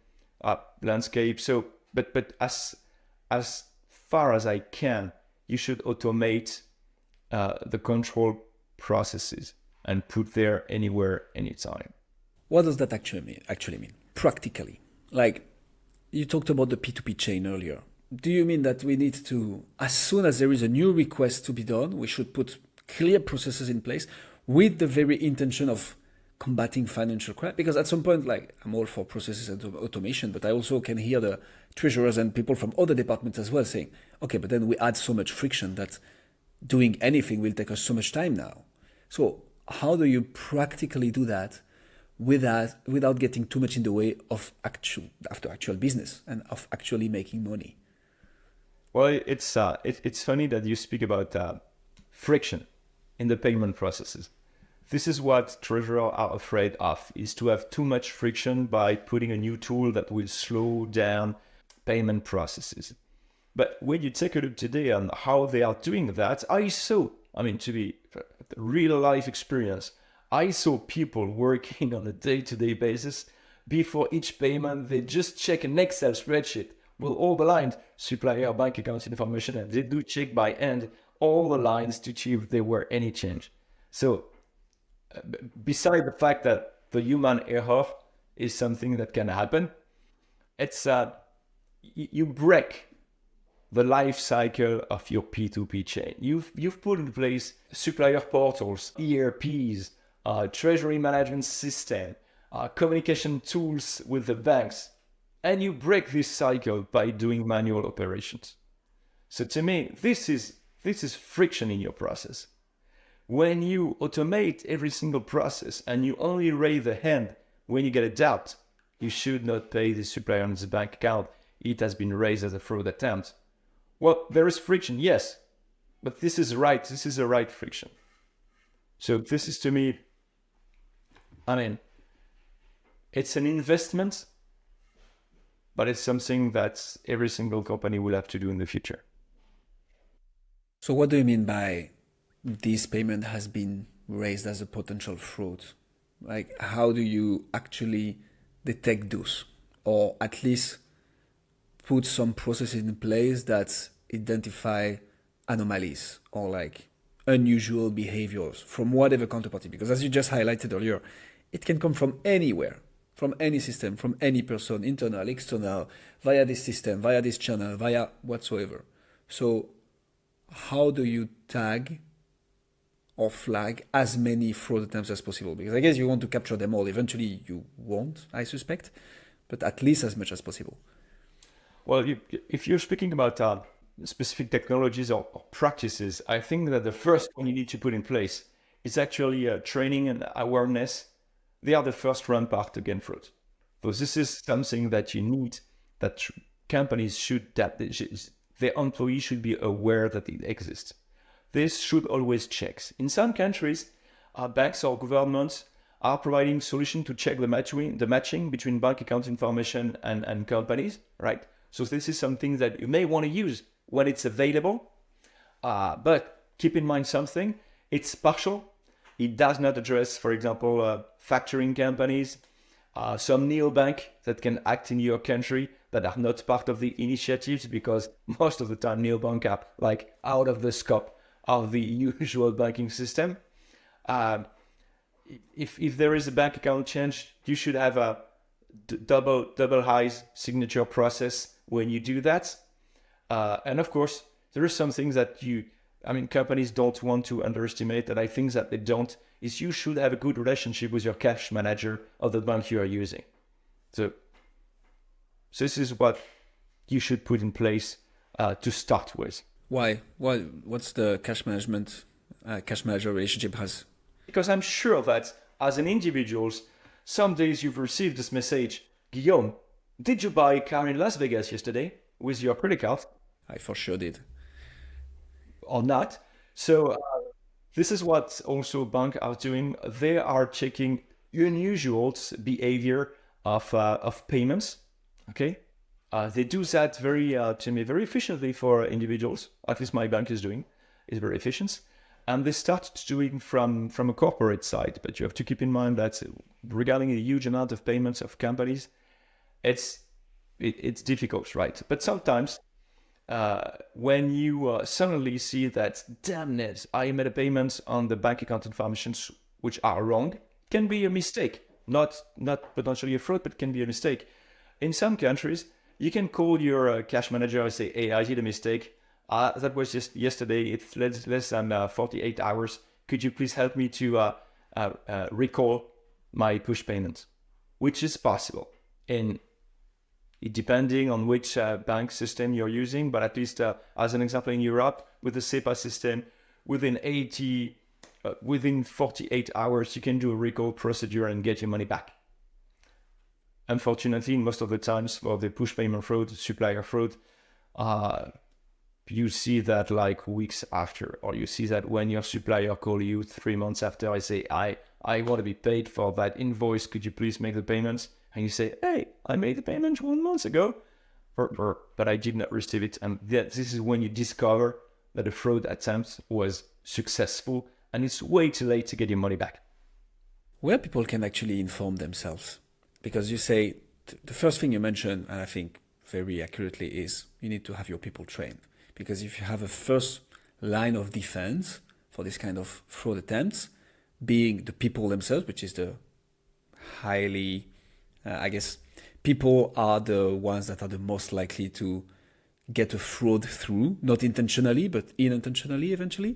landscape. So, but as far as I can, you should automate the control processes and put there anywhere, anytime. What does that actually mean? Practically, like you talked about the P2P chain earlier. Do you mean that we need to, as soon as there is a new request to be done, we should put clear processes in place with the very intention of combating financial crime? Because at some point, like, I'm all for processes and automation, but I also can hear the treasurers and people from other departments as well saying, okay, but then we add so much friction that doing anything will take us so much time now. So how do you practically do that without getting too much in the way of actual business and of actually making money? Well, it's funny that you speak about friction in the payment processes. This is what treasurers are afraid of, is to have too much friction by putting a new tool that will slow down payment processes. But when you take a look today on how they are doing that, to be real life experience, I saw people working on a day-to-day basis. Before each payment, they just check an Excel spreadsheet with all the lines, supplier bank account information, and they do check by hand all the lines to see if there were any change. So beside the fact that the human error is something that can happen, it's you break the life cycle of your P2P chain. You've put in place supplier portals, ERPs, treasury management system, communication tools with the banks, and you break this cycle by doing manual operations. So to me, this is friction in your process. When you automate every single process and you only raise the hand when you get a doubt, you should not pay the supplier on the bank account. It has been raised as a fraud attempt. Well, there is friction, yes, but this is right. This is the right friction. So this is, to me, it's an investment, but it's something that every single company will have to do in the future. So what do you mean by this payment has been raised as a potential fraud? Like, how do you actually detect those? Or at least put some processes in place that identify anomalies or like unusual behaviors from whatever counterparty? Because as you just highlighted earlier, it can come from anywhere, from any system, from any person, internal, external, via this system, via this channel, via whatsoever. So how do you tag or flag as many fraud attempts as possible? Because I guess you want to capture them all. Eventually you won't, I suspect, but at least as much as possible. Well, if you're speaking about specific technologies or practices, I think that the first one you need to put in place is actually training and awareness. They are the first rampart against fraud. So this is something that you need, that companies should, that their employees should be aware that it exists. This should always check. In some countries, banks or governments are providing solutions to check the matching between bank account information and companies, right? So this is something that you may want to use when it's available, but keep in mind something, it's partial. It does not address, for example, factoring companies, some neobank that can act in your country that are not part of the initiatives, because most of the time neobank are like out of the scope of the usual banking system. If there is a bank account change, you should have a double high signature process when you do that. And of course, there are some things that companies don't want to underestimate, and I think that they don't, is you should have a good relationship with your cash manager of the bank you are using. So this is what you should put in place to start with. Why? What's the cash manager relationship has? Because I'm sure that as an individual, some days you've received this message, Guillaume, did you buy a car in Las Vegas yesterday with your credit card? I for sure did. Or not. So this is what also banks are doing. They are checking unusual behavior of payments. Okay, they do that very efficiently for individuals. At least my bank is very efficient, and they start doing from a corporate side. But you have to keep in mind that regarding a huge amount of payments of companies, it's difficult, right? But sometimes when you suddenly see that, damn it, I made a payment on the bank account informations which are wrong, can be a mistake, not potentially a fraud, but can be a mistake. In some countries, you can call your cash manager and say, hey, I did a mistake. That was just yesterday. It's less than 48 hours. Could you please help me to recall my push payment? Which is possible. And depending on which bank system you're using, but at least as an example in Europe, with the SEPA system, within 48 hours, you can do a recall procedure and get your money back. Unfortunately, most of the times for the push payment fraud, supplier fraud, you see that like weeks after, or you see that when your supplier call you 3 months after, I say, I want to be paid for that invoice. Could you please make the payments? And you say, hey, I made the payment 1 month ago, but I did not receive it. And this is when you discover that the fraud attempt was successful, and it's way too late to get your money back. Where people can actually inform themselves. Because you say, the first thing you mentioned, and I think very accurately, is you need to have your people trained. Because if you have a first line of defense for this kind of fraud attempts, being the people themselves, which is the highly, people are the ones that are the most likely to get a fraud through, not intentionally, but unintentionally eventually.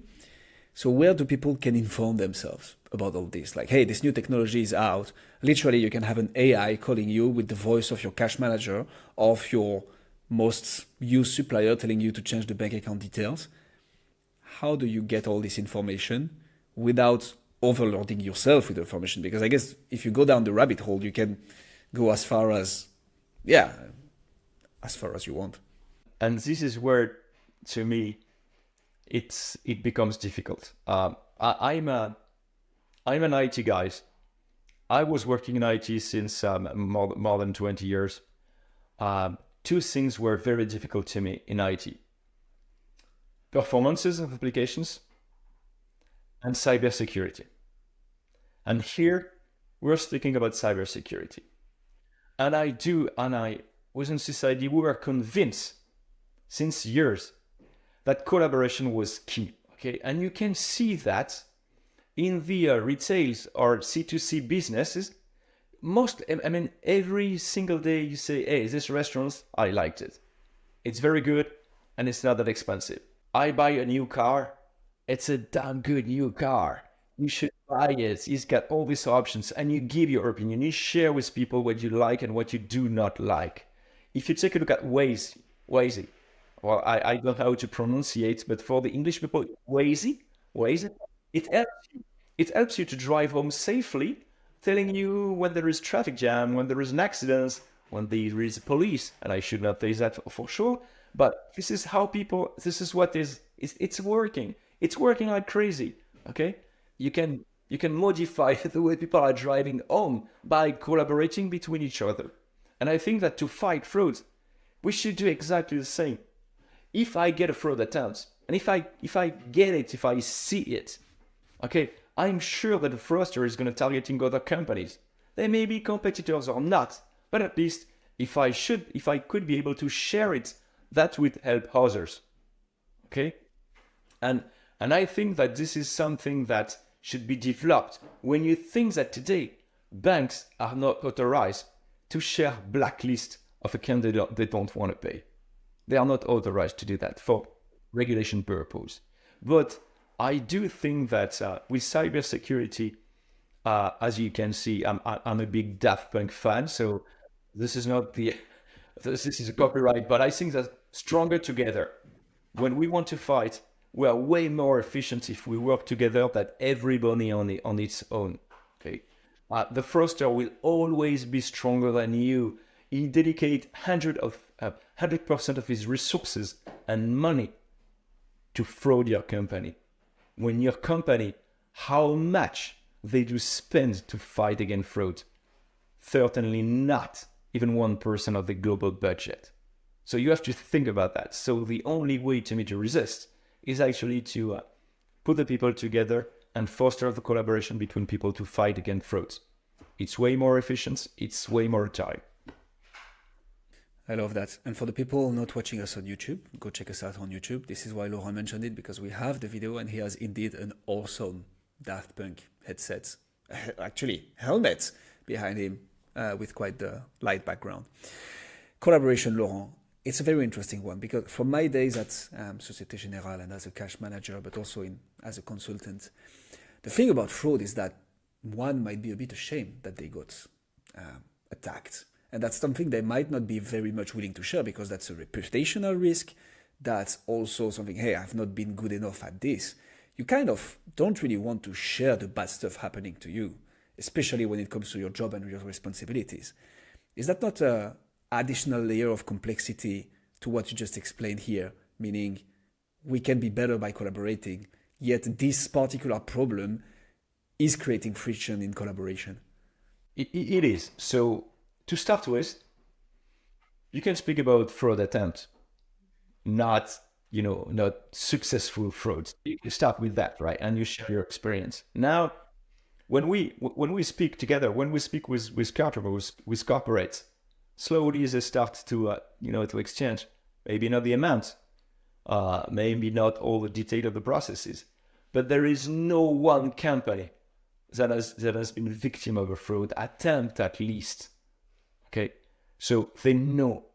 So where do people can inform themselves about all this? Like, hey, this new technology is out. Literally, you can have an AI calling you with the voice of your cash manager, of your most used supplier telling you to change the bank account details. How do you get all this information without overloading yourself with information? Because I guess if you go down the rabbit hole, you can go as far as you want. And this is where, to me, it becomes difficult. I'm an IT guy. I was working in IT since more than 20 years. Two things were very difficult to me in IT: performances of applications and cybersecurity. And here we're speaking about cybersecurity. And within society, we were convinced since years that collaboration was key. Okay, and you can see that in the retails or C2C businesses. Every single day you say, hey, this restaurant, I liked it. It's very good. and it's not that expensive. I buy a new car. It's a damn good new car. You should buy it. It's got all these options, and you give your opinion. You share with people what you like and what you do not like. If you take a look at Waze, well, I don't know how to pronunciate, but for the English people, Waze, it helps you to drive home safely, telling you when there is traffic jam, when there is an accident, when there is police. And I should not say that for sure, but this is how people, this is what it's working. It's working like crazy, okay? You can modify the way people are driving home by collaborating between each other. And I think that to fight fraud, we should do exactly the same. If I get a fraud attempt, and if I get it, if I see it, okay, I'm sure that the fraudster is going to targeting other companies. They may be competitors or not, but at least if I could be able to share it, that would help others. Okay? And I think that this is something that should be developed. When you think that today banks are not authorized to share blacklist of a candidate they don't want to pay. They are not authorized to do that for regulation purpose. But I do think that with cybersecurity, as you can see, I'm a big Daft Punk fan, so this is not this is a copyright, but I think that stronger together. When we want to fight, we are way more efficient if we work together than everybody on its own. Okay, the fraudster will always be stronger than you. He dedicates 100% of his resources and money to fraud your company. When your company, how much they do spend to fight against fraud? Certainly not even 1% of the global budget. So you have to think about that. So the only way to me to resist is actually to put the people together and foster the collaboration between people to fight against frauds. It's way more efficient. It's way more time. I love that. And for the people not watching us on YouTube, go check us out on YouTube. This is why Laurent mentioned it, because we have the video and he has indeed an awesome Daft Punk headset, actually helmet behind him with quite the light background. Collaboration, Laurent. It's a very interesting one because from my days at Société Générale and as a cash manager, but also as a consultant, the thing about fraud is that one might be a bit ashamed that they got attacked. And that's something they might not be very much willing to share because that's a reputational risk. That's also something, hey, I've not been good enough at this. You kind of don't really want to share the bad stuff happening to you, especially when it comes to your job and your responsibilities. Is that not an additional layer of complexity to what you just explained here? Meaning we can be better by collaborating, yet this particular problem is creating friction in collaboration. It is. So to start with, you can speak about fraud attempt, not successful frauds. You can start with that, right? And you share your experience. Now, when we speak together, when we speak with customers, with corporates, slowly they start to to exchange. Maybe not the amount, maybe not all the detail of the processes, but there is no one company that has been victim of a fraud attempt at least. Okay, so they know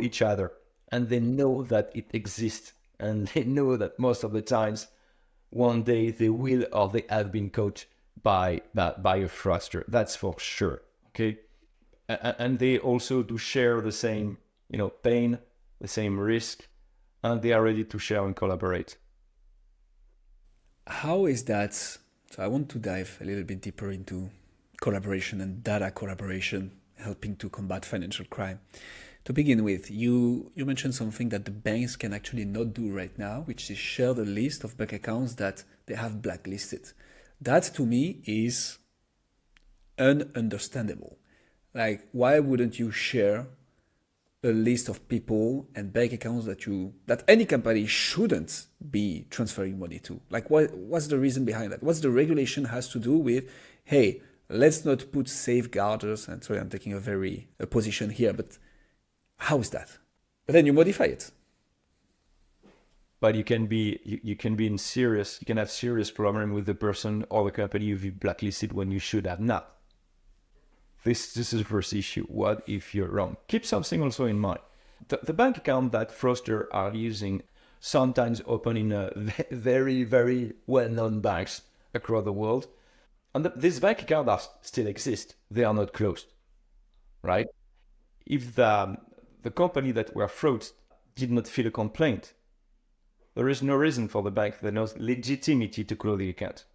each other, and they know that it exists, and they know that most of the times, one day they will or they have been caught by a fraudster. That's for sure. Okay, and they also do share the same pain, the same risk, and they are ready to share and collaborate. How is that? So I want to dive a little bit deeper into collaboration and data collaboration, helping to combat financial crime. To begin with, you mentioned something that the banks can actually not do right now, which is share the list of bank accounts that they have blacklisted. That to me is ununderstandable. Like, why wouldn't you share a list of people and bank accounts that any company shouldn't be transferring money to? Like, what's the reason behind that? What's the regulation has to do with, hey, let's not put safeguarders, and sorry, I'm taking a position here, but how is that? But then you modify it. But you can have serious problem with the person or the company you've blacklisted when you should have not. This is the first issue. What if you're wrong? Keep something also in mind. The bank account that fraudsters are using sometimes open in very, very well-known banks across the world. And these bank accounts still exist. They are not closed, right? If the company that were frauded did not file a complaint, there is no reason for the bank, there's no legitimacy to close the account.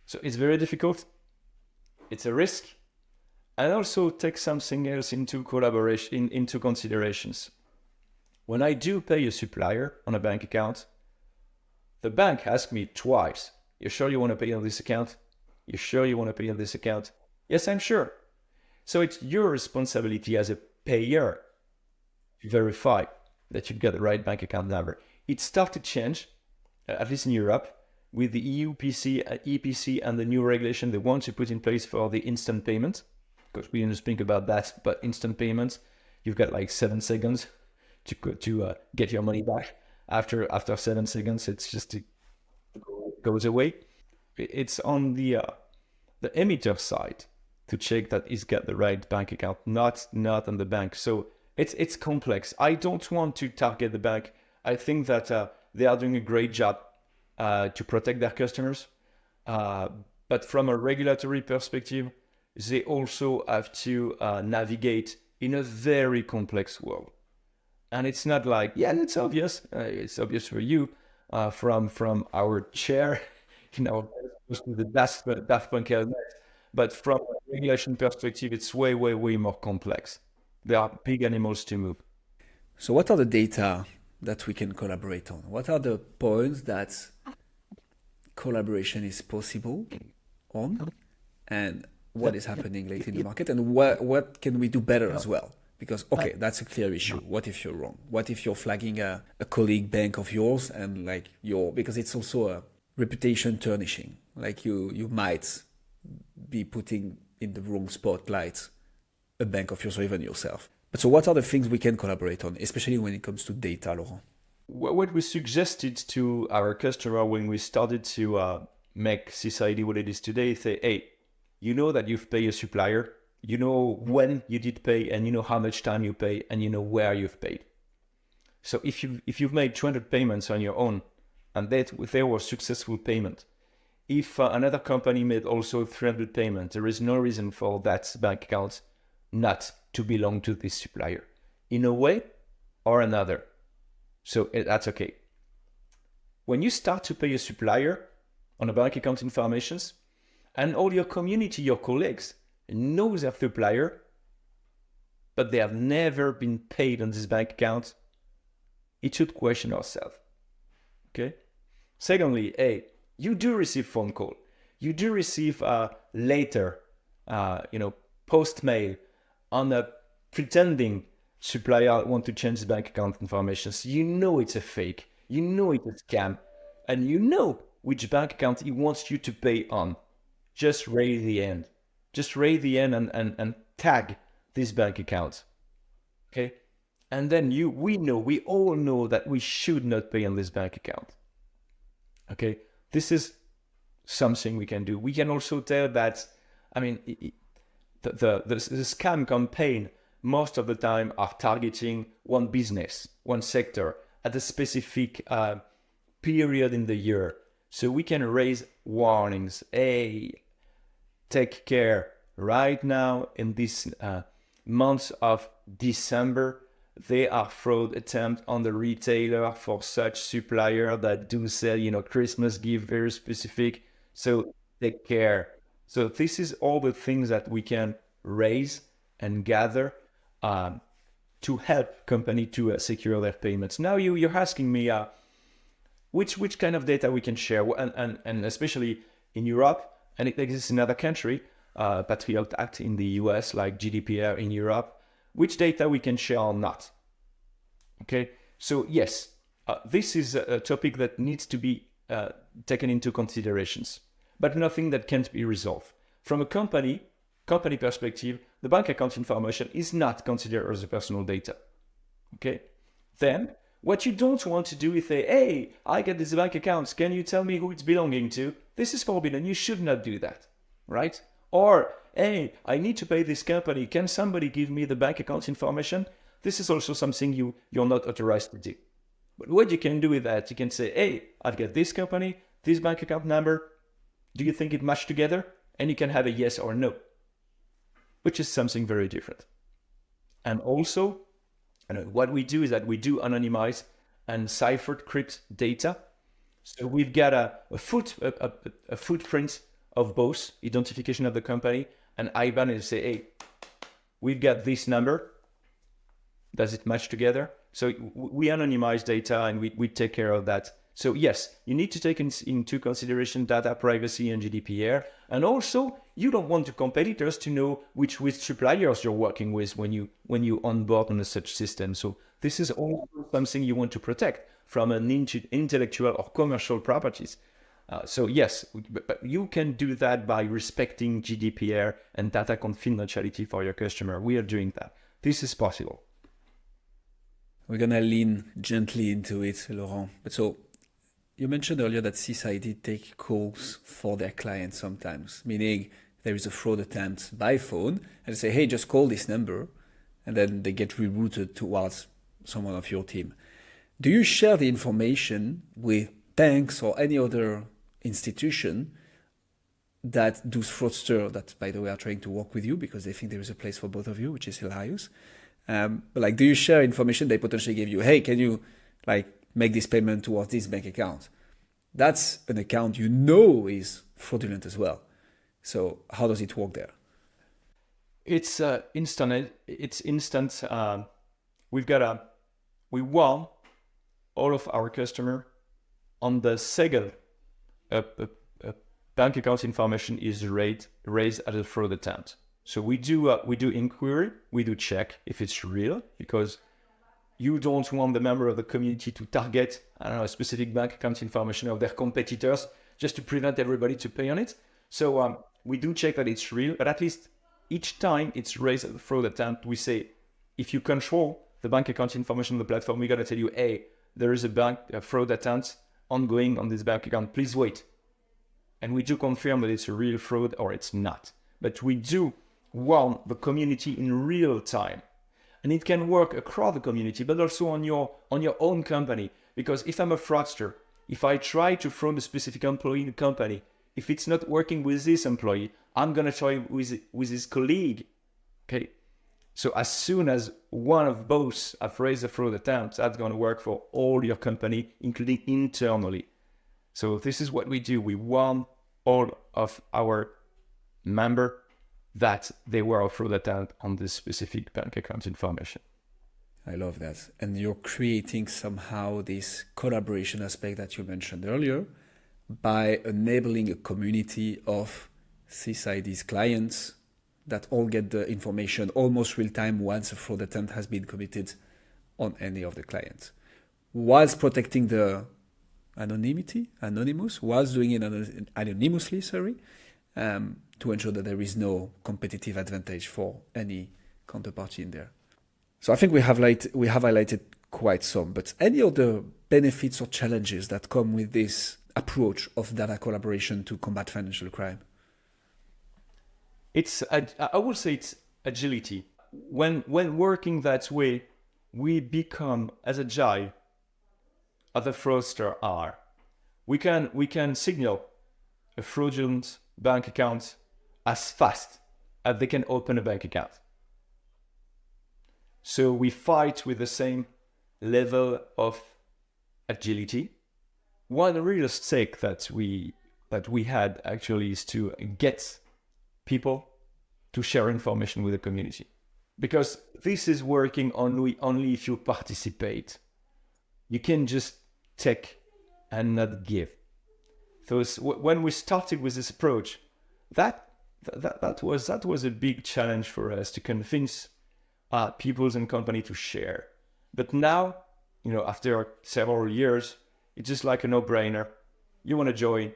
So it's very difficult. It's a risk. And also take something else into considerations. When I do pay a supplier on a bank account, the bank asks me twice, "You sure you want to pay on this account? You sure you want to pay on this account?" Yes, I'm sure. So it's your responsibility as a payer to verify that you've got the right bank account number. It started to change, at least in Europe, with the EU EPC and the new regulation they want to put in place for the instant payment. Because we didn't speak about that, but instant payments, you've got like 7 seconds to get your money back. After 7 seconds, it's just it goes away. It's on the emitter side to check that he's got the right bank account, not on the bank. So it's complex. I don't want to target the bank. I think that they are doing a great job to protect their customers. But from a regulatory perspective, they also have to navigate in a very complex world. And it's not like, yeah, it's obvious. It's obvious for you from our chair, the Daft Punk helmet. But from a regulation perspective, it's way, way, way more complex. There are big animals to move. So what are the data that we can collaborate on? What are the points that collaboration is possible on? And what is happening lately in the market? And what can we do better as well? Because, okay, that's a clear issue. What if you're wrong? What if you're flagging a colleague bank of yours and like because it's also a reputation tarnishing. Like you might be putting in the wrong spotlight a bank of yours or even yourself. But so what are the things we can collaborate on, especially when it comes to data, Laurent? What we suggested to our customer when we started to make society what it is today, say, hey, you know that you've paid a supplier, you know when you did pay, and you know how much time you pay, and you know where you've paid. So if you've made 200 payments on your own, and they were successful payment, if another company made also 300 payments, there is no reason for that bank account not to belong to this supplier in a way or another. So that's okay. When you start to pay a supplier on a bank account informations, and all your community, your colleagues, know their supplier, but they have never been paid on this bank account, it should question ourselves. Okay? Secondly, hey, you do receive phone call. You do receive later, post mail on a pretending supplier want to change the bank account information. So you know it's a fake. You know it's a scam. And you know which bank account he wants you to pay on. Just raise the end. Just raise the end and tag this bank account. Okay? And then we all know that we should not pay on this bank account. Okay? This is something we can do. We can also tell that, the scam campaign most of the time are targeting one business, one sector at a specific period in the year. So we can raise warnings. Hey, take care. Right now in this month of December, there are fraud attempts on the retailer for such supplier that do sell, Christmas gift, very specific. So take care. So this is all the things that we can raise and gather to help company to secure their payments. Now you're asking me which kind of data we can share, and especially in Europe, and it exists in other country, Patriot Act in the US, like GDPR in Europe, which data we can share or not. Okay, so yes, this is a topic that needs to be taken into considerations, but nothing that can't be resolved. From a company perspective, the bank account information is not considered as a personal data. Okay, then what you don't want to do is say, hey, I get these bank accounts, can you tell me who it's belonging to? This is forbidden, you should not do that, right? Or, hey, I need to pay this company, can somebody give me the bank account information? this is also something you're not authorized to do. But what you can do with that, you can say, hey, I've got this company, this bank account number. Do you think it matched together? And you can have a yes or no, which is something very different. And also, what we do is that we do anonymize and ciphered crypt data. So we've got a footprint of both identification of the company and IBAN, and say, hey, we've got this number. Does it match together? So we anonymize data and we take care of that. So yes, you need to take into consideration data privacy and GDPR. And also, you don't want your competitors to know which suppliers you're working with when you onboard on such system. So this is also something you want to protect from an intellectual or commercial properties. So yes, but you can do that by respecting GDPR and data confidentiality for your customer. We are doing that. This is possible. We're going to lean gently into it, Laurent. But so you mentioned earlier that CID take calls for their clients sometimes, meaning there is a fraud attempt by phone and they say, hey, just call this number. And then they get rerouted towards someone of your team. Do you share the information with banks or any other institution that those fraudsters that, by the way, are trying to work with you because they think there is a place for both of you, which is hilarious? But like, do you share information they potentially give you? Hey, can you like make this payment towards this bank account? That's an account you know is fraudulent as well. So how does it work there? It's instant. It's instant. We warn all of our customer on the second a bank account information is raised as a fraud attempt. So we do inquiry, we do check if it's real, because you don't want the member of the community to target, a specific bank account information of their competitors just to prevent everybody to pay on it. So we do check that it's real, but at least each time it's raised as a fraud attempt, we say, if you control the bank account information on the platform, we're gonna tell you, hey, there is a fraud attempt ongoing on this bank account, please wait. And we do confirm that it's a real fraud or it's not. But we do warn the community in real time. And it can work across the community, but also on your own company. Because if I'm a fraudster, if I try to fraud a specific employee in the company, if it's not working with this employee, I'm gonna try with his colleague. Okay. So as soon as one of both have raised a fraud attempt, that's gonna work for all your company, including internally. So this is what we do. We warn all of our members that they were a fraud attempt on this specific bank account information. I love that. And you're creating somehow this collaboration aspect that you mentioned earlier by enabling a community of CID's clients that all get the information almost real time once a fraud attempt has been committed on any of the clients, whilst protecting the whilst doing it anonymously, to ensure that there is no competitive advantage for any counterparty in there. So I think we have highlighted quite some, but any other benefits or challenges that come with this approach of data collaboration to combat financial crime? I would say it's agility. When working that way, we become as agile as the fraudsters are. We can signal a fraudulent bank account as fast as they can open a bank account. So we fight with the same level of agility. One real stake that we had actually is to get people to share information with the community, because this is working only if you participate. You can just take and not give. So when we started with this approach, that was a big challenge for us to convince people and company to share. But now, after several years, it's just like a no-brainer. You want to join,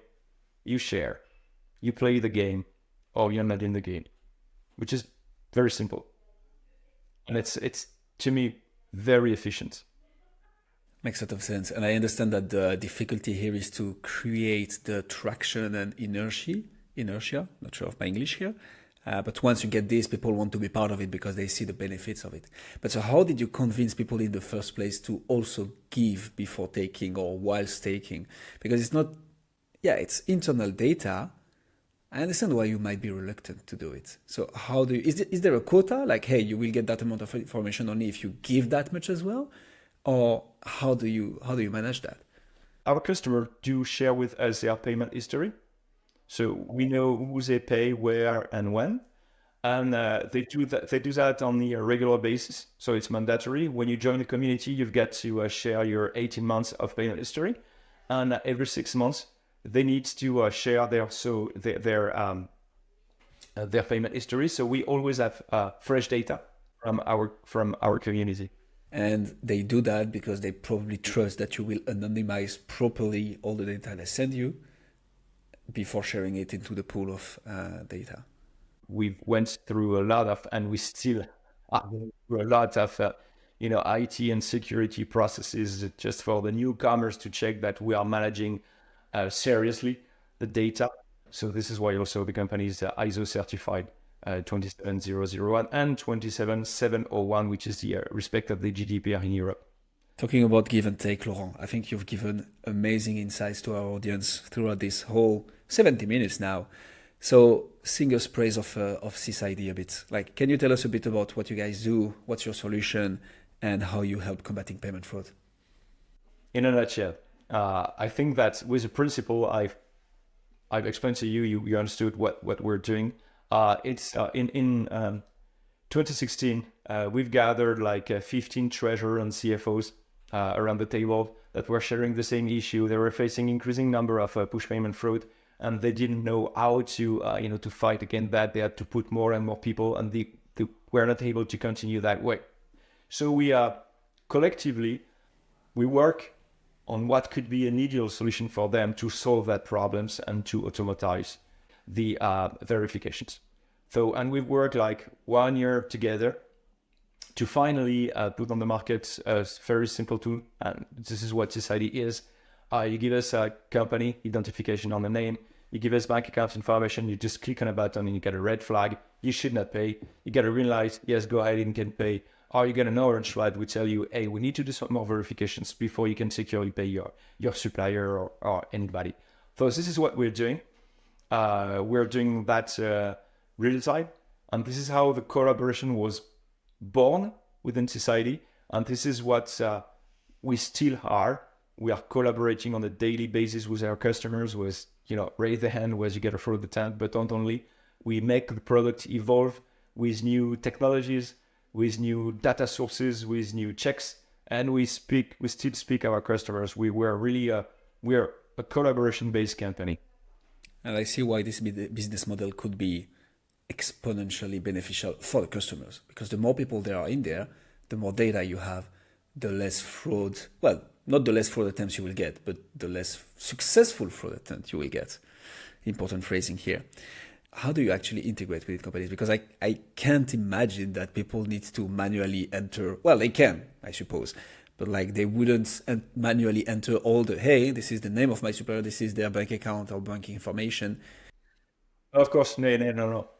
you share, you play the game, or you're not in the game, which is very simple. And it's to me very efficient. Makes a lot of sense. And I understand that the difficulty here is to create the traction and inertia, not sure of my English here, But once you get this, people want to be part of it because they see the benefits of it. But so how did you convince people in the first place to also give before taking or whilst taking? Because it's not, yeah, it's internal data. I understand why you might be reluctant to do it. So how do you, is there a quota? Like, hey, you will get that amount of information only if you give that much as well? Or how do you manage that? Our customers do share with us their payment history. So we know who they pay, where, and when. And they do that on a regular basis. So it's mandatory. When you join the community, you've got to share your 18 months of payment history. And every 6 months, they need to share their payment history. So we always have fresh data from our community. And they do that because they probably trust that you will anonymize properly all the data they send you before sharing it into the pool of data. We went through a lot of, and we still are going through a lot of, IT and security processes just for the newcomers to check that we are managing seriously the data. So this is why also the company is ISO certified 27001 and 27701, which is the respect of the GDPR in Europe. Talking about give and take, Laurent, I think you've given amazing insights to our audience throughout this whole 70 minutes now. So sing us praise of SysID a bit. Like, can you tell us a bit about what you guys do, what's your solution, and how you help combating payment fraud? In a nutshell, I think that with the principle I've explained to you, you understood what we're doing. It's in 2016, we've gathered like 15 treasurers and CFOs around the table that were sharing the same issue. They were facing increasing number of push payment fraud, and they didn't know how to to fight against that. They had to put more and more people, and they were not able to continue that way. So we collectively we work on what could be an ideal solution for them to solve that problems and to automatize the verifications. So, and we've worked like 1 year together to finally put on the market a very simple tool. And this is what SysID is. You give us a company identification on the name. You give us bank account information. You just click on a button and you get a red flag. You should not pay. You get a green light. Yes, go ahead and can pay. Or you get an orange flag which tell you, hey, we need to do some more verifications before you can securely pay your supplier or anybody. So this is what we're doing. We're doing that real time. And this is how the collaboration was born within SysID. And this is what we still are. We are collaborating on a daily basis with our customers, with, raise the hand where you get a fraud attempt, but not only. We make the product evolve with new technologies, with new data sources, with new checks, and we still speak our customers. We're a collaboration-based company. And I see why this business model could be exponentially beneficial for the customers, because the more people there are in there, the more data you have, the less fraud, well, not the less fraud attempts you will get, but the less successful fraud attempts you will get. Important phrasing here. How do you actually integrate with companies? Because I can't imagine that people need to manually enter. Well, they can, I suppose, but like they wouldn't manually enter all the, hey, this is the name of my supplier, this is their bank account or banking information. Of course, no.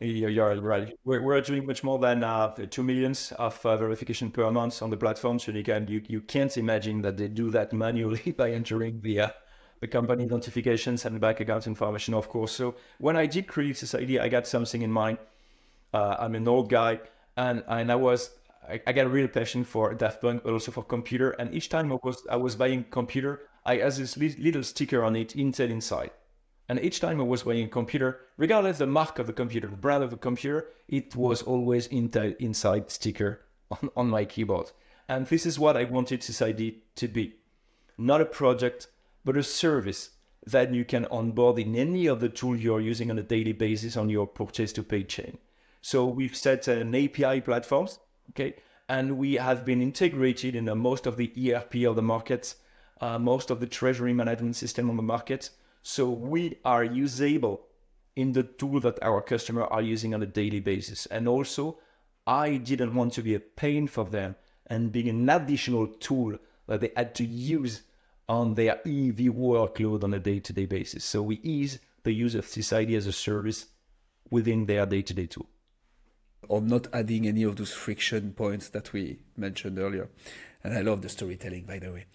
You're right. We're doing much more than 2 million of verification per month on the platform. So you can't imagine that they do that manually by entering the company identifications and the bank account information, of course. So when I did create SysID, I got something in mind. I'm an old guy, and I got a real passion for Daft Punk, but also for computer. And each time I was buying computer, I had this little sticker on it, Intel inside. And each time I was buying a computer, regardless of the mark of the computer, the brand of the computer, it was always Intel inside sticker on my keyboard. And this is what I wanted SysID to be. Not a project, but a service that you can onboard in any of the tools you're using on a daily basis on your purchase to pay chain. So we've set an API platforms, okay? And we have been integrated in most of the ERP of the market, most of the treasury management system on the market. So we are usable in the tool that our customers are using on a daily basis. And also, I didn't want to be a pain for them and being an additional tool that they had to use on their EV workload on a day-to-day basis. So we ease the use of SysID as a service within their day-to-day tool. or not adding any of those friction points that we mentioned earlier. And I love the storytelling, by the way.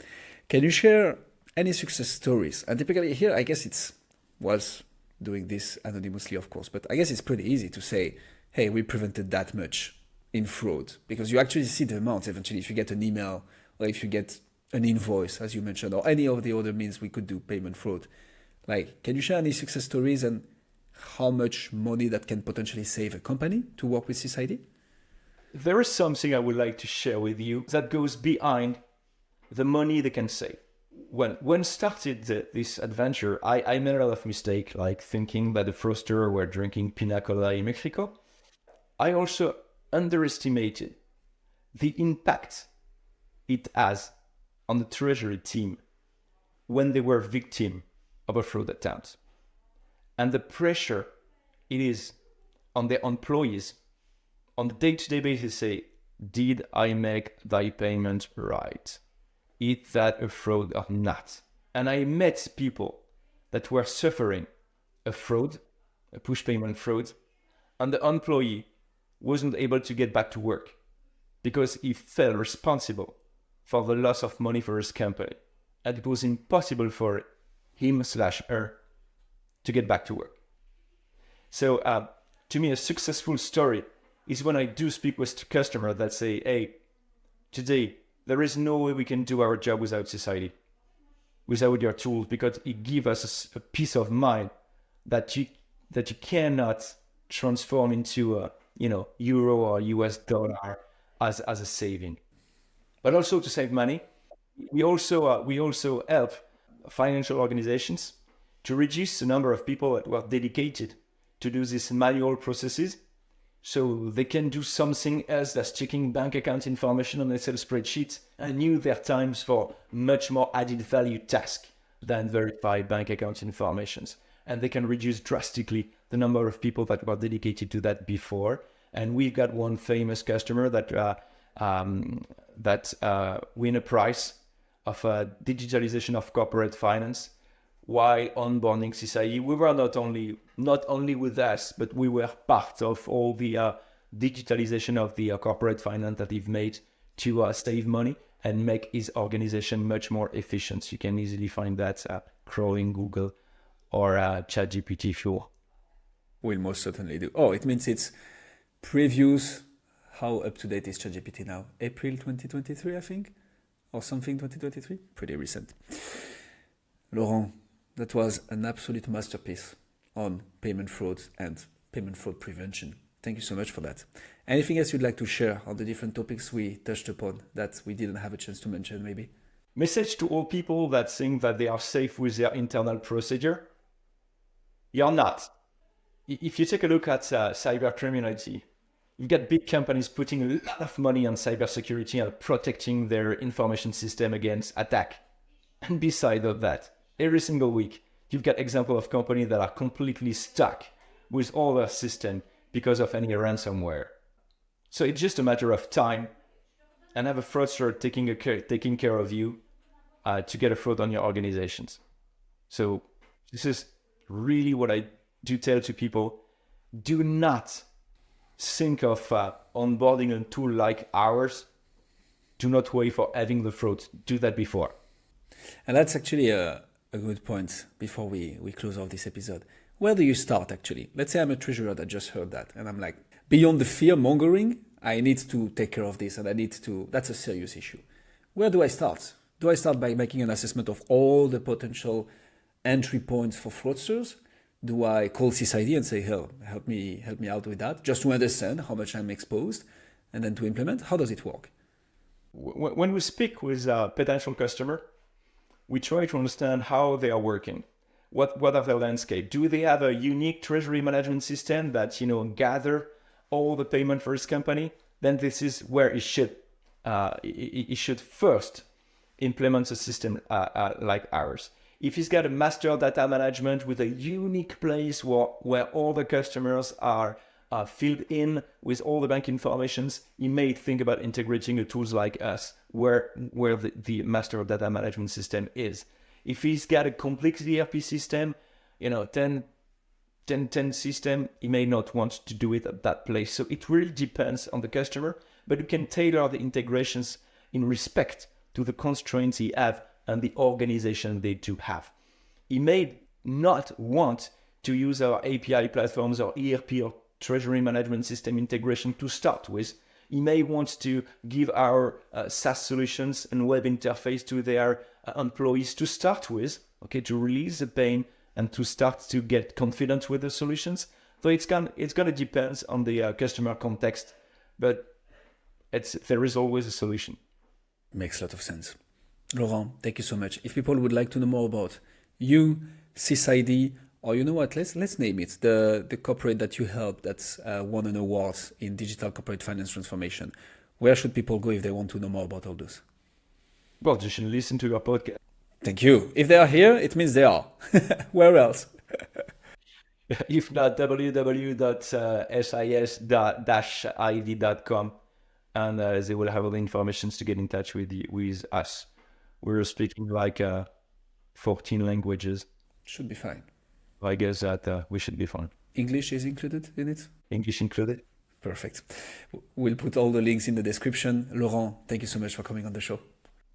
Can you share any success stories? And typically here, I guess it's whilst doing this anonymously, of course, but I guess it's pretty easy to say, hey, we prevented that much in fraud, because you actually see the amounts eventually. If you get an email or if you get an invoice, as you mentioned, or any of the other means we could do payment fraud. Like, can you share any success stories and how much money that can potentially save a company to work with CID? There is something I would like to share with you that goes behind the money they can save. When started this adventure, I made a lot of mistakes, like thinking that the fraudsters were drinking pina colada in Mexico. I also underestimated the impact it has on the treasury team when they were victim of a fraud attempt, and the pressure it is on their employees on the day-to-day basis. Say, did I make the payment right? Is that a fraud or not? And I met people that were suffering a fraud, a push payment fraud, and the employee wasn't able to get back to work because he felt responsible for the loss of money for his company. And it was impossible for him/her to get back to work. So to me, a successful story is when I do speak with customers that say, hey, today, there is no way we can do our job without society, without your tools, because it gives us a peace of mind that you cannot transform into a euro or US dollar as a saving. But also to save money, we also help financial organizations to reduce the number of people that were dedicated to do these manual processes, so they can do something else that's checking bank account information on Excel spreadsheets and use their times for much more added value task than verify bank account informations. And they can reduce drastically the number of people that were dedicated to that before. And we've got one famous customer that win a prize of digitalization of corporate finance while onboarding CID. We were not only with us, but we were part of all the digitalization of the corporate finance that they've made to save money and make his organization much more efficient. You can easily find that crawling Google or ChatGPT if you want. We'll most certainly do. Oh, it means it's previews. How up to date is ChatGPT now? April 2023, I think, or something 2023. Pretty recent. Laurent, that was an absolute masterpiece on payment fraud and payment fraud prevention. Thank you so much for that. Anything else you'd like to share on the different topics we touched upon that we didn't have a chance to mention, maybe? Message to all people that think that they are safe with their internal procedure. You're not. If you take a look at cyber criminality, you've got big companies putting a lot of money on cybersecurity and protecting their information system against attack. And beside of that, every single week, you've got examples of companies that are completely stuck with all their system because of any ransomware. So it's just a matter of time and have a fraudster taking care of you to get a fraud on your organizations. So this is really what I do tell to people. Do not think of onboarding a tool like ours. Do not wait for having the fraud. Do that before. And that's actually a good point before we close off this episode. Where do you start actually? Let's say I'm a treasurer that just heard that and I'm like, beyond the fear mongering, I need to take care of this and that's a serious issue. Where do I start? Do I start by making an assessment of all the potential entry points for fraudsters? Do I call CID and say, help me out with that, just to understand how much I'm exposed and then to implement? How does it work? When we speak with a potential customer, we try to understand how they are working. What are their landscape? Do they have a unique treasury management system that gather all the payment for his company? Then this is where it should first implement a system like ours. If he's got a master data management with a unique place where all the customers are filled in with all the bank informations, he may think about integrating a tools like us where the master data management system is. If he's got a complex ERP system, then 1010 system, he may not want to do it at that place. So it really depends on the customer, but you can tailor the integrations in respect to the constraints he have and the organization they do have. He may not want to use our API platforms or ERP or treasury management system integration to start with. He may want to give our SaaS solutions and web interface to their employees to start with, okay, to release the pain and to start to get confident with the solutions. So it's gonna depend on the customer context, but there is always a solution. Makes a lot of sense. Laurent, thank you so much. If people would like to know more about you, SysID, or you know what, let's name it, the corporate that you helped that's won an award in digital corporate finance transformation, where should people go if they want to know more about all this? Well, you should listen to your podcast. Thank you. If they are here, it means they are. Where else? If not, www.sis-id.com, and they will have all the information to get in touch with us. We're speaking like 14 languages. Should be fine. I guess that we should be fine. English is included in it? English included. Perfect. We'll put all the links in the description. Laurent, thank you so much for coming on the show.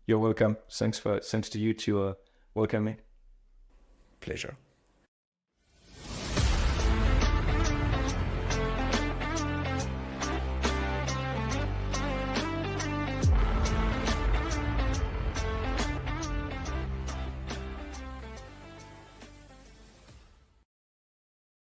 You're welcome. Thanks to you to welcome me. Pleasure.